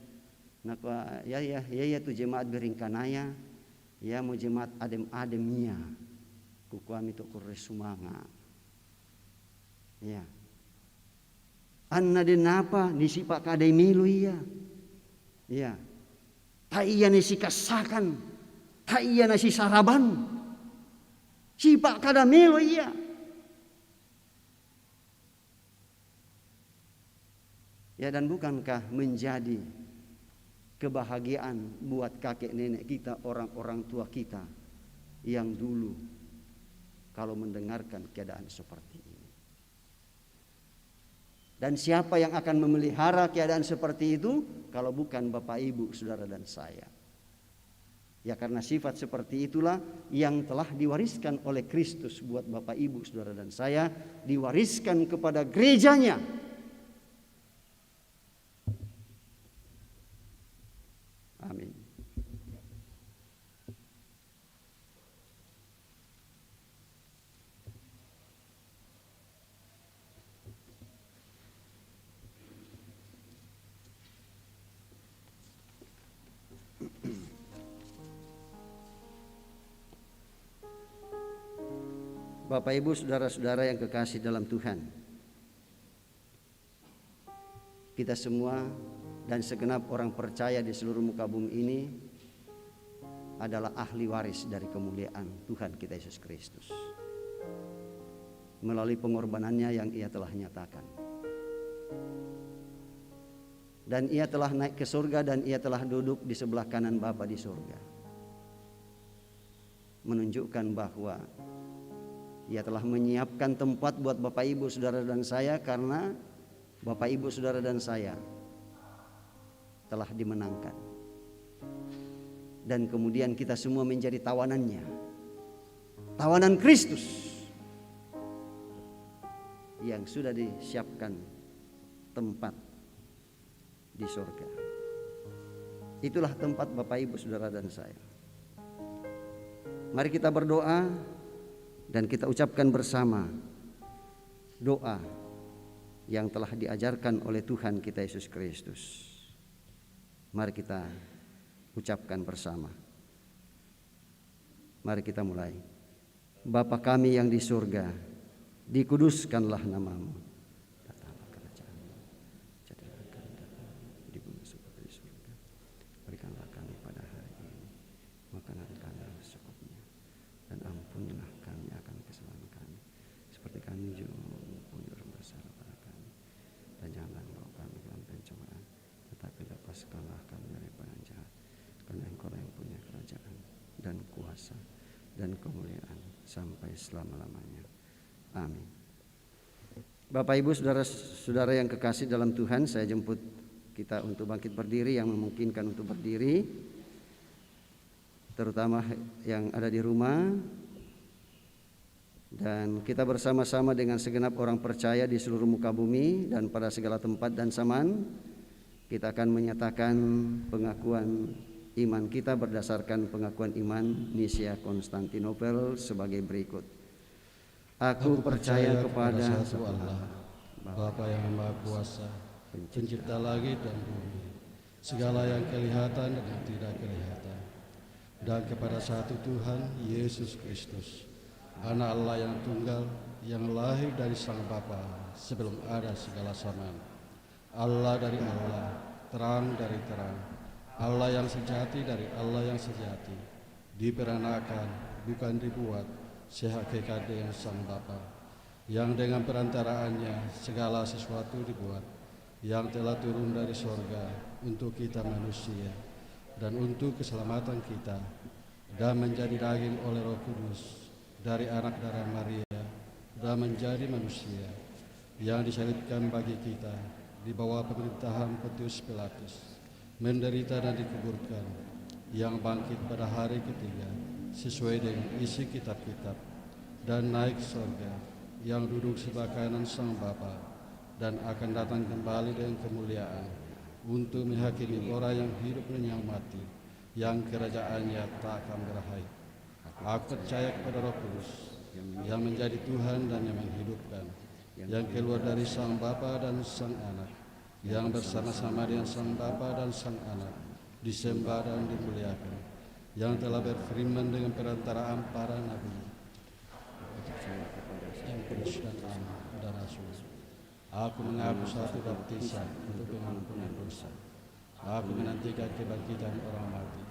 nak ya tu jemaat Beringkanaya, ya mau jemaat ademia, kukuami tu kurre sumanga. Ya. Anna din apa nisi pak kademilu iya. Ya. Ta iya nisi kasakan. Ta iya nasi saraban. Si pak kademilu iya. Ya, dan bukankah menjadi kebahagiaan buat kakek nenek kita, orang-orang tua kita yang dulu kalau mendengarkan keadaan seperti ini. Dan siapa yang akan memelihara keadaan seperti itu kalau bukan Bapak Ibu Saudara dan saya. Ya, karena sifat seperti itulah yang telah diwariskan oleh Kristus buat Bapak Ibu Saudara dan saya, diwariskan kepada gerejanya. Amin. Bapak Ibu Saudara-saudara yang kekasih dalam Tuhan, kita semua dan segenap orang percaya di seluruh muka bumi ini adalah ahli waris dari kemuliaan Tuhan kita Yesus Kristus melalui pengorbanannya yang ia telah nyatakan. Dan ia telah naik ke surga dan ia telah duduk di sebelah kanan Bapa di surga, menunjukkan bahwa ia telah menyiapkan tempat buat Bapak Ibu Saudara dan saya, karena Bapak Ibu Saudara dan saya telah dimenangkan. Dan kemudian kita semua menjadi tawanannya, tawanan Kristus yang sudah disiapkan tempat di surga. Itulah tempat Bapak Ibu Saudara dan saya. Mari kita berdoa dan kita ucapkan bersama doa yang telah diajarkan oleh Tuhan kita Yesus Kristus. Mari kita ucapkan bersama. Mari kita mulai. Bapa kami yang di surga, dikuduskanlah namamu. Datanglah kerajaanmu. Jadilah kehendakmu di bumi seperti di surga. Berikanlah kami pada hari ini makanan kami secukupnya, dan ampunilah kami akan kesalahan kami, seperti kami juga mengampuni orang bersalah pada kami. Dan janganlah membawa kami ke dalam pencobaan, tetapi lepaskanlah kami daripada yang jahat. Karena Engkau yang punya kerajaan dan kuasa dan kemuliaan sampai selama-lamanya. Amin. Bapak Ibu saudara-saudara yang kekasih dalam Tuhan, saya jemput kita untuk bangkit berdiri, yang memungkinkan untuk berdiri, terutama yang ada di rumah. Dan kita bersama-sama dengan segenap orang percaya di seluruh muka bumi dan pada segala tempat dan zaman, kita akan menyatakan pengakuan iman kita berdasarkan pengakuan iman Nicea Konstantinopel sebagai berikut. Aku percaya kepada satu Allah, Bapa yang Maha Kuasa, pencipta langit dan bumi, segala yang kelihatan dan yang tidak kelihatan, dan kepada satu Tuhan Yesus Kristus, Anak Allah yang tunggal, yang lahir dari Sang Bapa sebelum ada segala zaman, Allah dari Allah, terang dari terang, Allah yang sejati dari Allah yang sejati, diperanakan, bukan dibuat, sehakikat dengan Sang Bapa, yang dengan perantaraannya segala sesuatu dibuat, yang telah turun dari sorga untuk kita manusia dan untuk keselamatan kita, dan menjadi daging oleh Roh Kudus dari anak darah Maria, dan menjadi manusia, yang disalibkan bagi kita di bawah pemerintahan Pontius Pilatus, menderita dan dikuburkan, yang bangkit pada hari ketiga sesuai dengan isi kitab-kitab, dan naik ke surga, yang duduk sebelah kanan Sang Bapa, dan akan datang kembali dengan kemuliaan untuk menghakimi orang yang hidup dan yang mati, yang kerajaannya tak akan berakhir. Aku percaya kepada Roh Kudus, yang menjadi Tuhan dan yang menghidupkan, yang keluar dari Sang Bapa dan Sang Anak, yang bersama-sama dengan Sang Bapa dan Sang Anak disembah dan dimuliakan, yang telah berfirman dengan perantaraan para nabi, yang kudus dan aman dan rasul. Aku mengaku satu baptisan untuk pengampunan dosa. Aku menantikan kebangkitan orang mati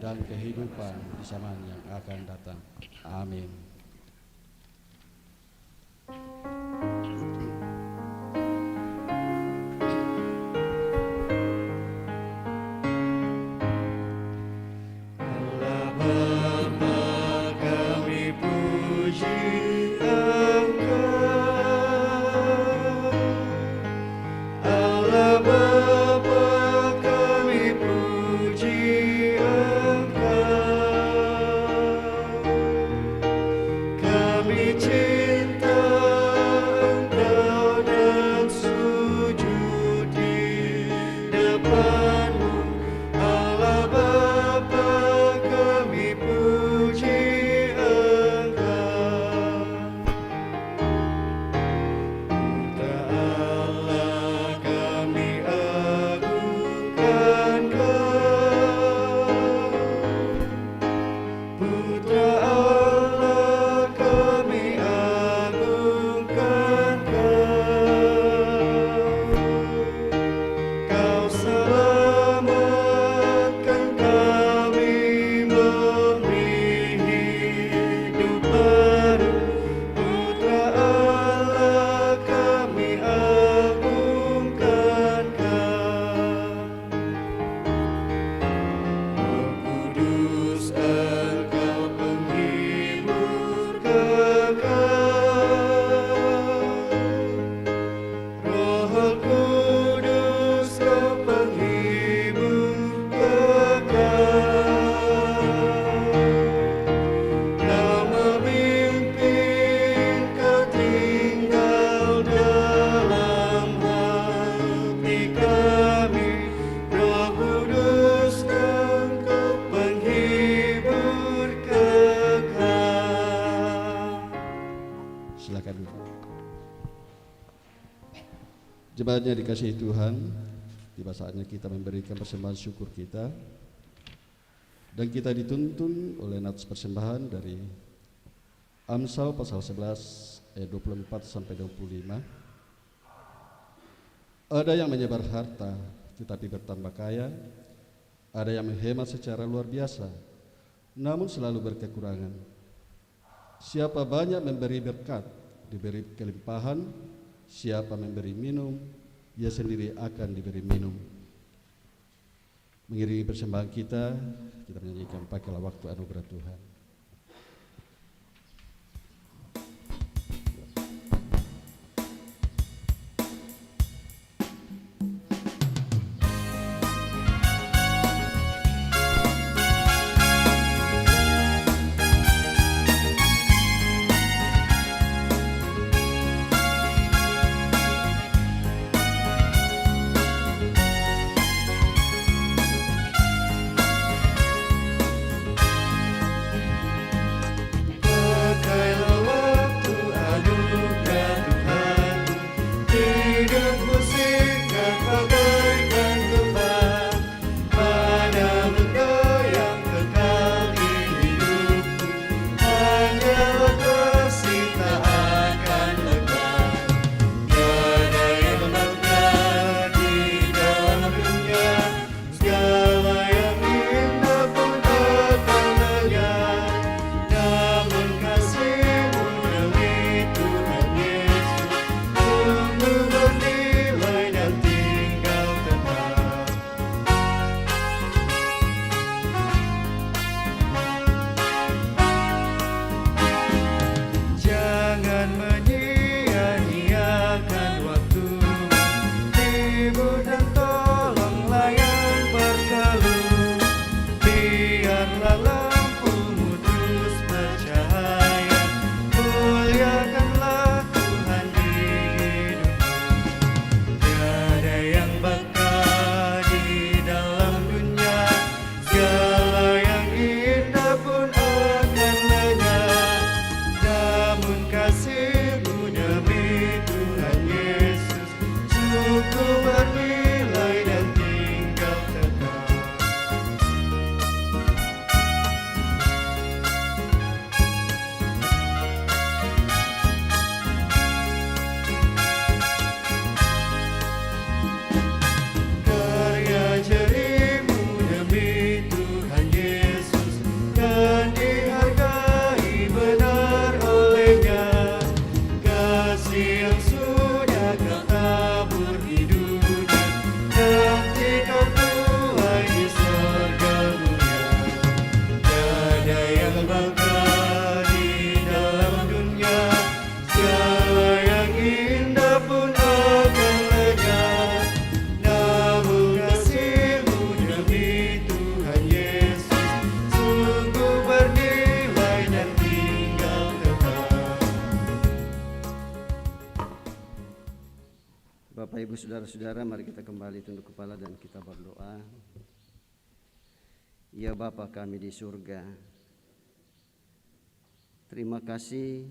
dan kehidupan di zaman yang akan datang. Amin. Kami cinta Jemaatnya dikasihi Tuhan, tiba saatnya kita memberikan persembahan syukur kita, dan kita dituntun oleh nats persembahan dari Amsal pasal 11 ayat 24 sampai 25. Ada yang menyebar harta tetapi bertambah kaya, ada yang menghemat secara luar biasa namun selalu berkekurangan. Siapa banyak memberi berkat, diberi kelimpahan. Siapa memberi minum, ia sendiri akan diberi minum. Mengiringi persembahan kita menyanyikan Pakailah Waktu Anugerah Tuhan. Bapak Ibu Saudara-saudara, mari kita kembali tunduk kepala dan kita berdoa. Ya Bapa kami di surga, terima kasih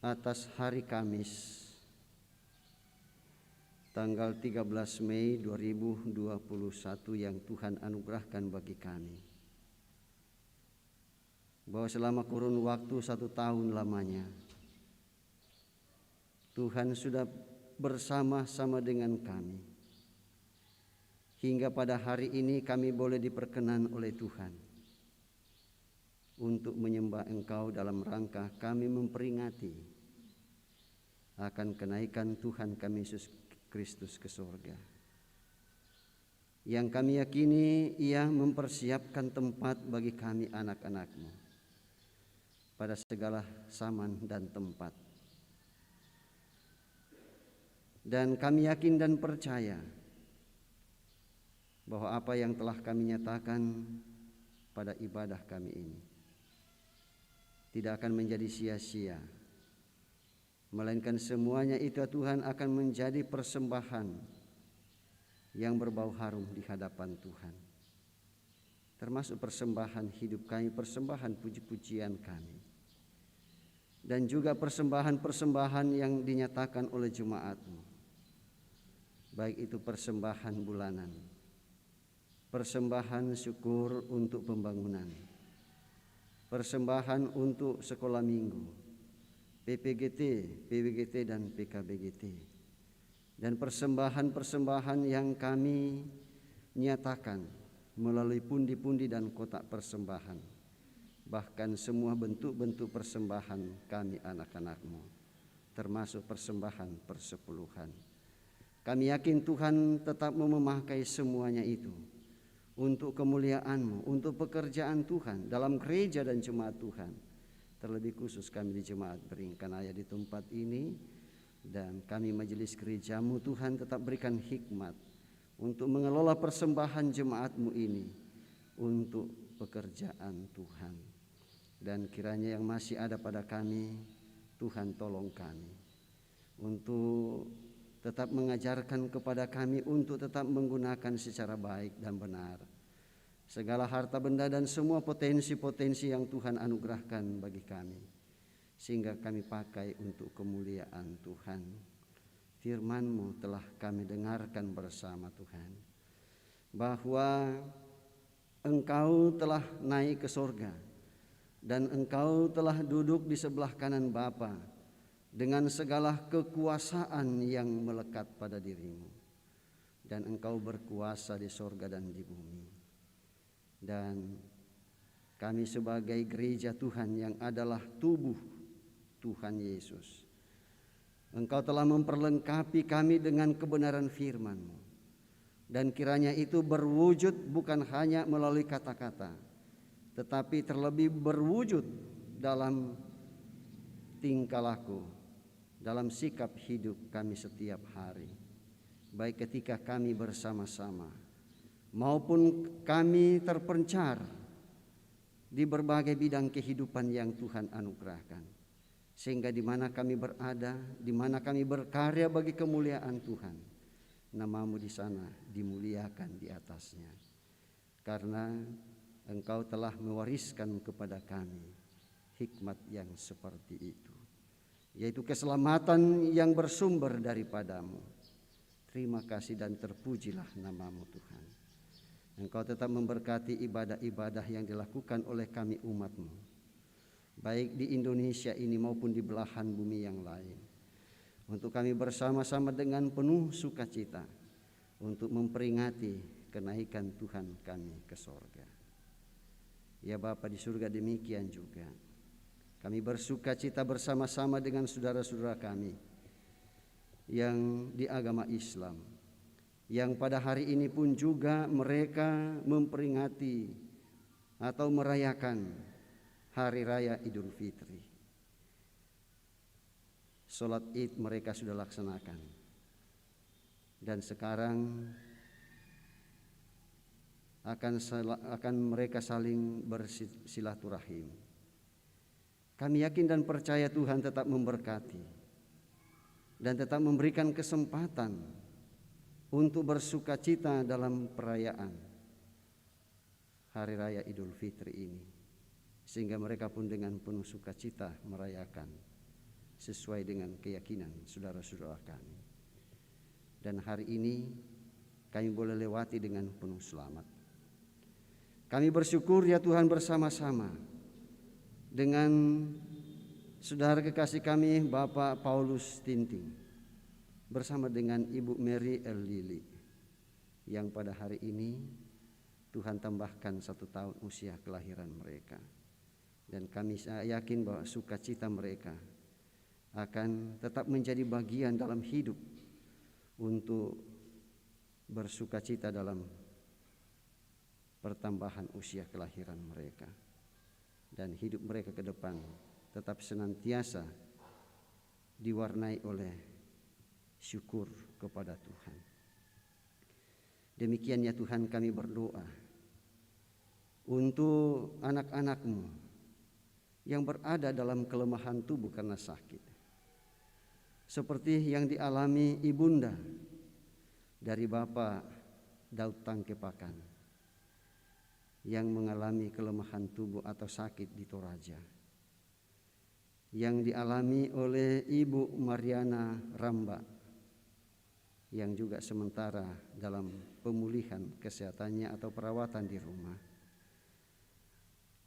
atas hari Kamis tanggal 13 Mei 2021 yang Tuhan anugerahkan bagi kami, bahwa selama kurun waktu 1 tahun lamanya Tuhan sudah bersama-sama dengan kami, hingga pada hari ini kami boleh diperkenan oleh Tuhan untuk menyembah Engkau dalam rangka kami memperingati akan kenaikan Tuhan kami Yesus Kristus ke surga, yang kami yakini Ia mempersiapkan tempat bagi kami anak-anak-Mu pada segala zaman dan tempat. Dan kami yakin dan percaya bahwa apa yang telah kami nyatakan pada ibadah kami ini tidak akan menjadi sia-sia, melainkan semuanya itu Tuhan akan menjadi persembahan yang berbau harum di hadapan Tuhan, termasuk persembahan hidup kami, persembahan puji-pujian kami. dan juga persembahan-persembahan yang dinyatakan oleh jemaat-Mu, baik itu persembahan bulanan, persembahan syukur untuk pembangunan, persembahan untuk sekolah minggu, PPGT, PWGT dan PKBGT, dan persembahan-persembahan yang kami nyatakan melalui pundi-pundi dan kotak persembahan, bahkan semua bentuk-bentuk persembahan kami anak-anak-Mu, termasuk persembahan persepuluhan. Kami yakin Tuhan tetap mau memakai semuanya itu untuk kemuliaan-Mu, untuk pekerjaan Tuhan dalam gereja dan jemaat Tuhan. Terlebih khusus kami di jemaat Beringkanaya di tempat ini, dan kami majelis gereja-Mu Tuhan tetap berikan hikmat untuk mengelola persembahan jemaat-Mu ini untuk pekerjaan Tuhan. Dan kiranya yang masih ada pada kami, Tuhan tolong kami untuk tetap mengajarkan kepada kami untuk tetap menggunakan secara baik dan benar segala harta benda dan semua potensi-potensi yang Tuhan anugerahkan bagi kami, sehingga kami pakai untuk kemuliaan Tuhan. Firman-Mu telah kami dengarkan bersama Tuhan, bahwa Engkau telah naik ke sorga dan Engkau telah duduk di sebelah kanan Bapa dengan segala kekuasaan yang melekat pada diri-Mu, dan Engkau berkuasa di sorga dan di bumi. Dan kami sebagai gereja Tuhan yang adalah tubuh Tuhan Yesus, Engkau telah memperlengkapi kami dengan kebenaran firman-Mu, dan kiranya itu berwujud bukan hanya melalui kata-kata, tetapi terlebih berwujud dalam tingkah laku, dalam sikap hidup kami setiap hari, baik ketika kami bersama-sama maupun kami terpencar di berbagai bidang kehidupan yang Tuhan anugerahkan, sehingga di mana kami berada, di mana kami berkarya bagi kemuliaan Tuhan, nama-Mu di sana dimuliakan di atasnya, karena Engkau telah mewariskan kepada kami hikmat yang seperti itu, yaitu keselamatan yang bersumber daripada-Mu. Terima kasih dan terpujilah nama-Mu Tuhan. Engkau tetap memberkati ibadah-ibadah yang dilakukan oleh kami umat-Mu, baik di Indonesia ini maupun di belahan bumi yang lain, untuk kami bersama-sama dengan penuh sukacita untuk memperingati kenaikan Tuhan kami ke sorga. Ya Bapa di surga, demikian juga kami bersuka cita bersama-sama dengan saudara-saudara kami yang di agama Islam, yang pada hari ini pun juga mereka memperingati atau merayakan Hari Raya Idul Fitri. Sholat Id mereka sudah laksanakan, dan sekarang akan mereka saling bersilaturahim. Kami yakin dan percaya Tuhan tetap memberkati dan tetap memberikan kesempatan untuk bersukacita dalam perayaan Hari Raya Idul Fitri ini, sehingga mereka pun dengan penuh sukacita merayakan sesuai dengan keyakinan saudara-saudara kami. Dan hari ini kami boleh lewati dengan penuh selamat. Kami bersyukur ya Tuhan bersama-sama dengan saudara kekasih kami Bapak Paulus Tinting bersama dengan Ibu Mary El Lili, yang pada hari ini Tuhan tambahkan 1 tahun usia kelahiran mereka. Dan kami yakin bahwa sukacita mereka akan tetap menjadi bagian dalam hidup untuk bersukacita dalam pertambahan usia kelahiran mereka, dan hidup mereka ke depan tetap senantiasa diwarnai oleh syukur kepada Tuhan. Demikian ya Tuhan, kami berdoa untuk anak-anak-Mu yang berada dalam kelemahan tubuh karena sakit, seperti yang dialami ibunda dari Bapak Daud Tangkepakan yang mengalami kelemahan tubuh atau sakit di Toraja. yang dialami oleh Ibu Mariana Ramba yang juga sementara dalam pemulihan kesehatannya atau perawatan di rumah.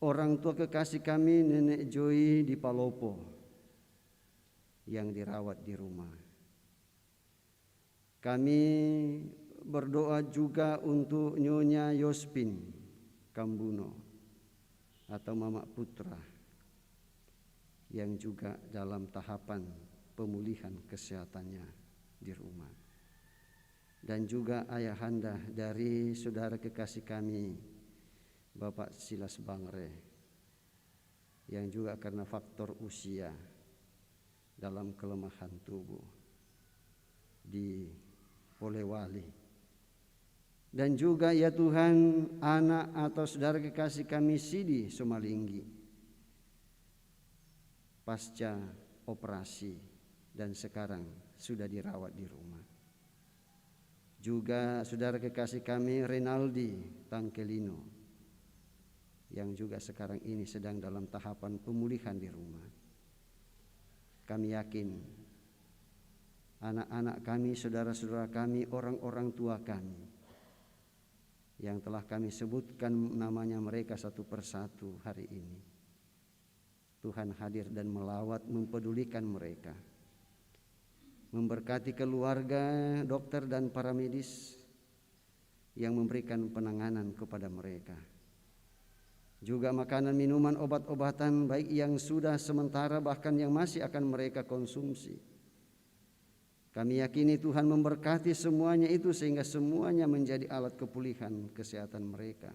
Orang tua kekasih kami Nenek Joy di Palopo yang dirawat di rumah. Kami berdoa juga untuk Nyonya Yospin Kambuno atau Mama Putra yang juga dalam tahapan pemulihan kesehatannya di rumah. Dan juga ayahanda dari saudara kekasih kami Bapak Silas Bangre yang juga karena faktor usia dalam kelemahan tubuh di Polewali. Dan juga ya Tuhan, anak atau saudara kekasih kami Sidi Somalinggi pasca operasi dan sekarang sudah dirawat di rumah. Juga saudara kekasih kami Renaldi Tangkelino yang juga sekarang ini sedang dalam tahapan pemulihan di rumah. Kami yakin anak-anak kami, saudara-saudara kami, orang-orang tua kami yang telah kami sebutkan namanya mereka satu persatu hari ini, Tuhan hadir dan melawat, mempedulikan mereka, memberkati keluarga, dokter dan para medis yang memberikan penanganan kepada mereka. Juga makanan, minuman, obat-obatan baik yang sudah sementara bahkan yang masih akan mereka konsumsi. Kami yakini Tuhan memberkati semuanya itu sehingga semuanya menjadi alat kepulihan kesehatan mereka.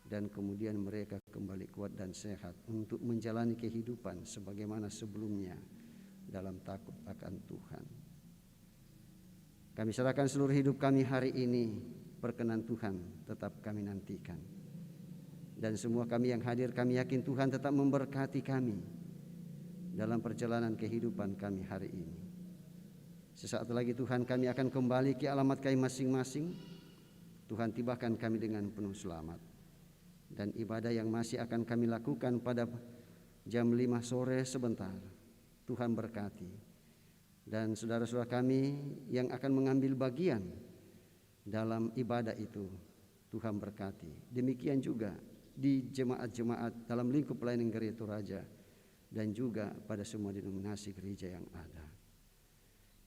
Dan kemudian mereka kembali kuat dan sehat untuk menjalani kehidupan sebagaimana sebelumnya dalam takut akan Tuhan. Kami serahkan seluruh hidup kami hari ini, perkenan Tuhan tetap kami nantikan. Dan semua kami yang hadir, kami yakin Tuhan tetap memberkati kami dalam perjalanan kehidupan kami hari ini. Sesaat lagi Tuhan kami akan kembali ke alamat kami masing-masing. Tuhan tibakan kami dengan penuh selamat. Dan ibadah yang masih akan kami lakukan pada jam 5 sore sebentar, Tuhan berkati. Dan saudara-saudara kami yang akan mengambil bagian dalam ibadah itu, Tuhan berkati. Demikian juga di jemaat-jemaat dalam lingkup pelayanan Gereja Toraja dan juga pada semua denominasi gereja yang ada.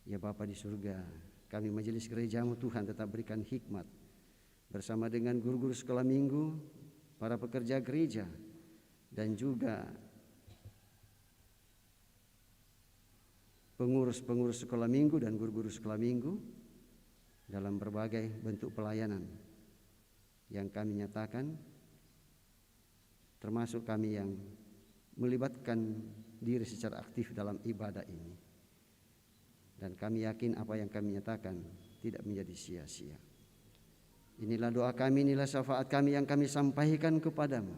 Ya Bapa di surga, kami majelis gerejamu Tuhan tetap berikan hikmat bersama dengan guru-guru sekolah minggu, para pekerja gereja, dan juga pengurus-pengurus sekolah minggu dan guru-guru sekolah minggu dalam berbagai bentuk pelayanan yang kami nyatakan, termasuk kami yang melibatkan diri secara aktif dalam ibadah ini. Dan kami yakin apa yang kami nyatakan tidak menjadi sia-sia. Inilah doa kami, inilah syafaat kami yang kami sampaikan kepadamu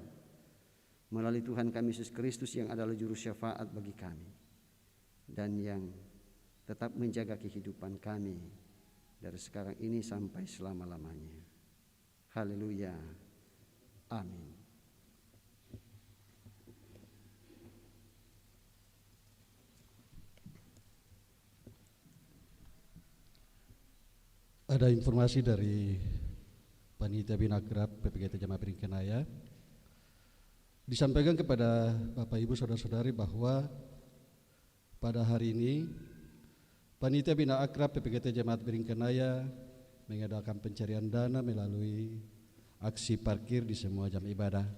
melalui Tuhan kami Yesus Kristus yang adalah juru syafaat bagi kami dan yang tetap menjaga kehidupan kami dari sekarang ini sampai selama-lamanya. Haleluya. Amin. Ada informasi dari Panitia Binagrab PPGT Jemaat Beringkenaya. Disampaikan kepada Bapak Ibu Saudara-saudari bahwa pada hari ini Panitia Bina Akrab PPGT Jemaat Beringkenaya mengadakan pencarian dana melalui aksi parkir di semua jam ibadah.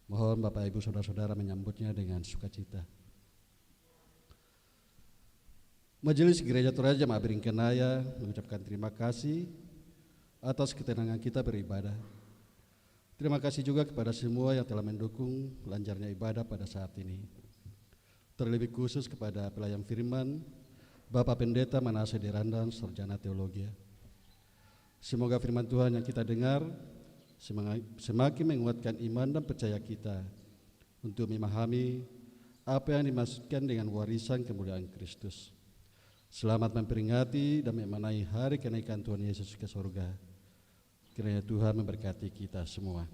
Mohon Bapak Ibu Saudara-saudara menyambutnya dengan sukacita. Majelis Gereja Toraja Jemaat Beringkenaya mengucapkan terima kasih atas ketenangan kita beribadah. Terima kasih juga kepada semua yang telah mendukung lancarnya ibadah pada saat ini. Terlebih khusus kepada pelayan firman, Bapak Pendeta Manase Derandan, Sarjana Teologi. Semoga firman Tuhan yang kita dengar semakin menguatkan iman dan percaya kita untuk memahami apa yang dimaksudkan dengan warisan kemuliaan Kristus. Selamat memperingati dan memenangi hari kenaikan Tuhan Yesus ke surga. Kiranya Tuhan memberkati kita semua.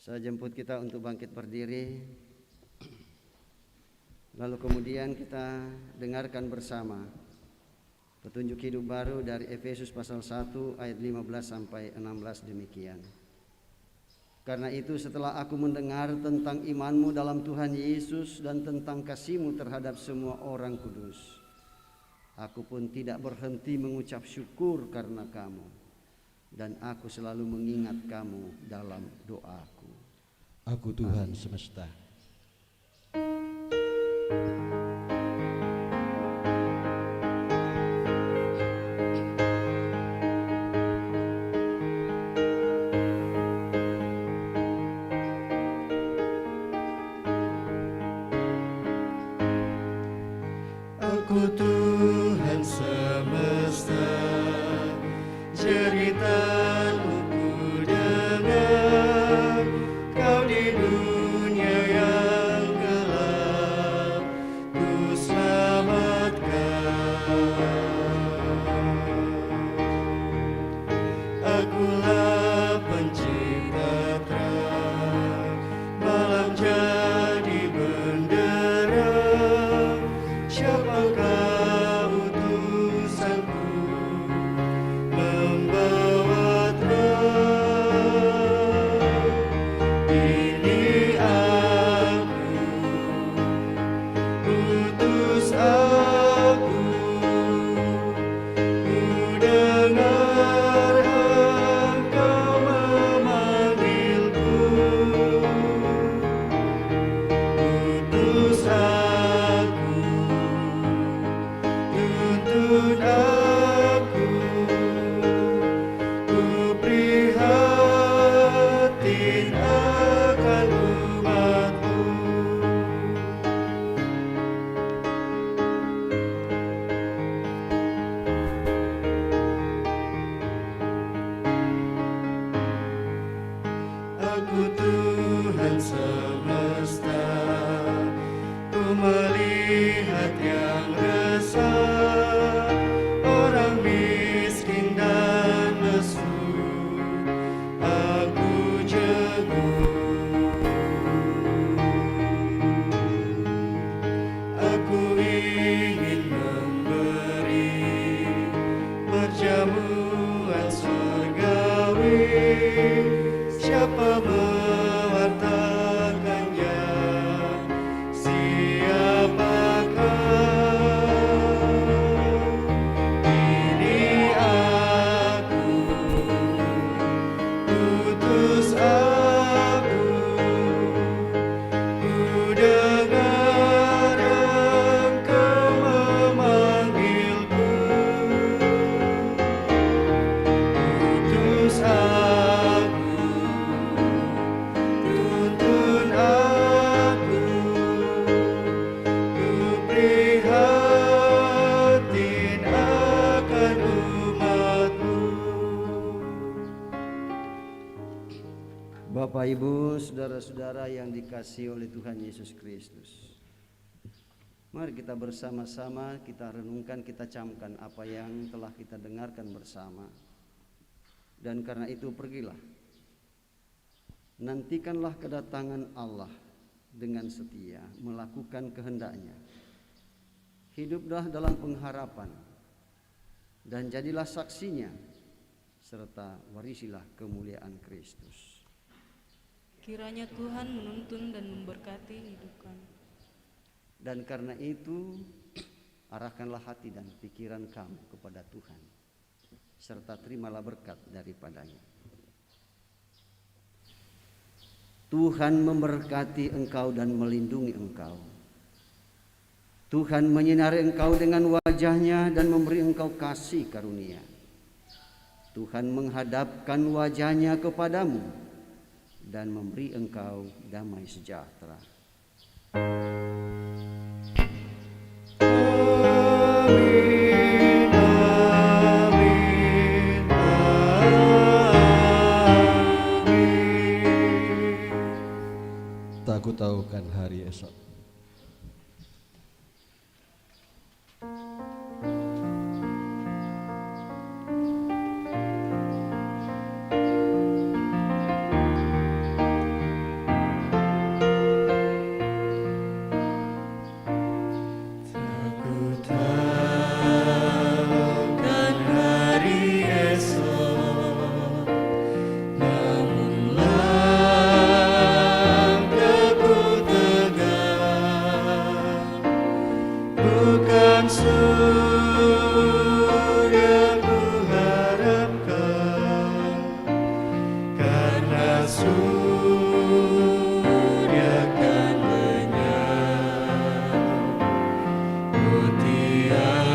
Saya jemput kita untuk bangkit berdiri. Lalu kemudian kita dengarkan bersama petunjuk hidup baru dari Efesus pasal 1 ayat 15 sampai 16 demikian. Karena itu setelah aku mendengar tentang imanmu dalam Tuhan Yesus dan tentang kasihmu terhadap semua orang kudus, aku pun tidak berhenti mengucap syukur karena kamu, dan aku selalu mengingat kamu dalam doaku. Aku Tuhan semesta. Aku Tuhan semesta, ceritamu ku dengar. Kau di dunia yang gelap ku selamatkan. Akulah pencipta terang, malam jadi bendera. Siapakah utusanku membawa terang? Ini aku, utus aku. Ku dengar Engkau memanggilku. Utus aku, tuntun aku, ku prihatin akan umatmu. Aku Tuhan semesta, ku melihat yang resah, orang miskin dan lesu, aku jenguk. Aku ingin memberi perjamuan surgawi. Siapa mewartakannya? Siapakah? Ini aku, utus aku. Ku dengar Engkau memanggilku. Utus aku, tuntun aku, ku prihatin akan umatmu. Bapak, Ibu, saudara-saudara yang dikasihi oleh Tuhan Yesus Kristus, mari kita bersama-sama kita renungkan, kita camkan apa yang telah kita dengarkan bersama. Dan karena itu pergilah, nantikanlah kedatangan Allah dengan setia, melakukan kehendaknya. Hiduplah dalam pengharapan dan jadilah saksinya, serta warisilah kemuliaan Kristus. Kiranya Tuhan menuntun dan memberkati hidup kami. Dan karena itu, arahkanlah hati dan pikiran kamu kepada Tuhan, serta terimalah berkat daripadanya. Tuhan memberkati engkau dan melindungi engkau. Tuhan menyinari engkau dengan wajah-Nya dan memberi engkau kasih karunia. Tuhan menghadapkan wajah-Nya kepadamu dan memberi engkau damai sejahtera. Amin, amin, amin. Tak ku tahukan hari esok. surga ku harapkan, karena surya kan lenyap. Oh tiada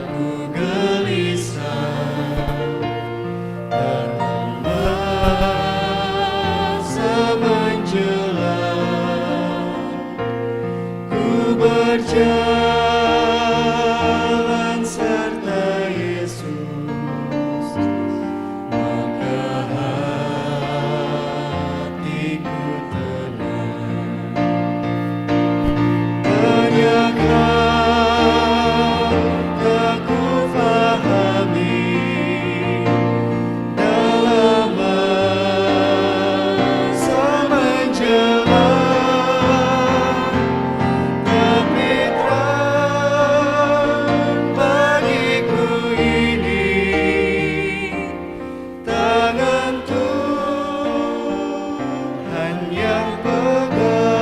ku gelisah dalam masa menjelang. Ku berjalan serta Yesus, maka hatiku tenang. Banyakkah tak ku fahami dalam masa menjelang, tapi terang bagiku ini tangan Tuhan yang pegang.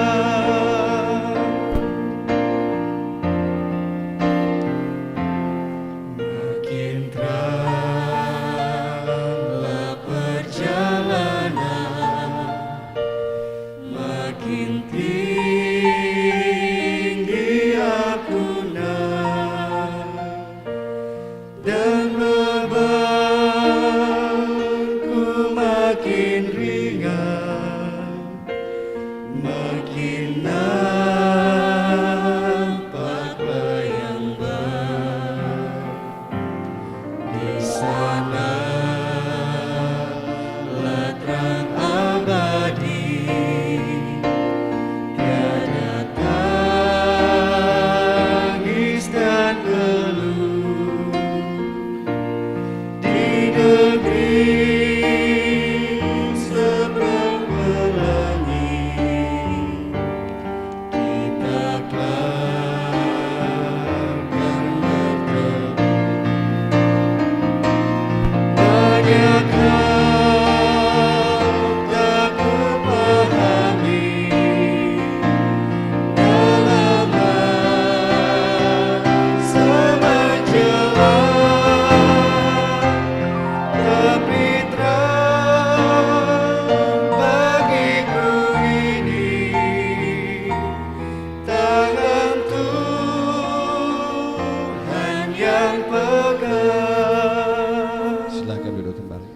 Makin teranglah perjalanan, makin tinggi aku naik, dan bebanku makin ringan, makin nampak yang baik. Di sana lah terang abadi, tiada tangis dan keluh. Di negeri seberang pelangi, kita kelak akan bertemu. Banyakkah tak ku pahami dalam masa menjelang, tapi terang bagiku ini tangan Tuhan yang pegang. Silakan duduk kembali.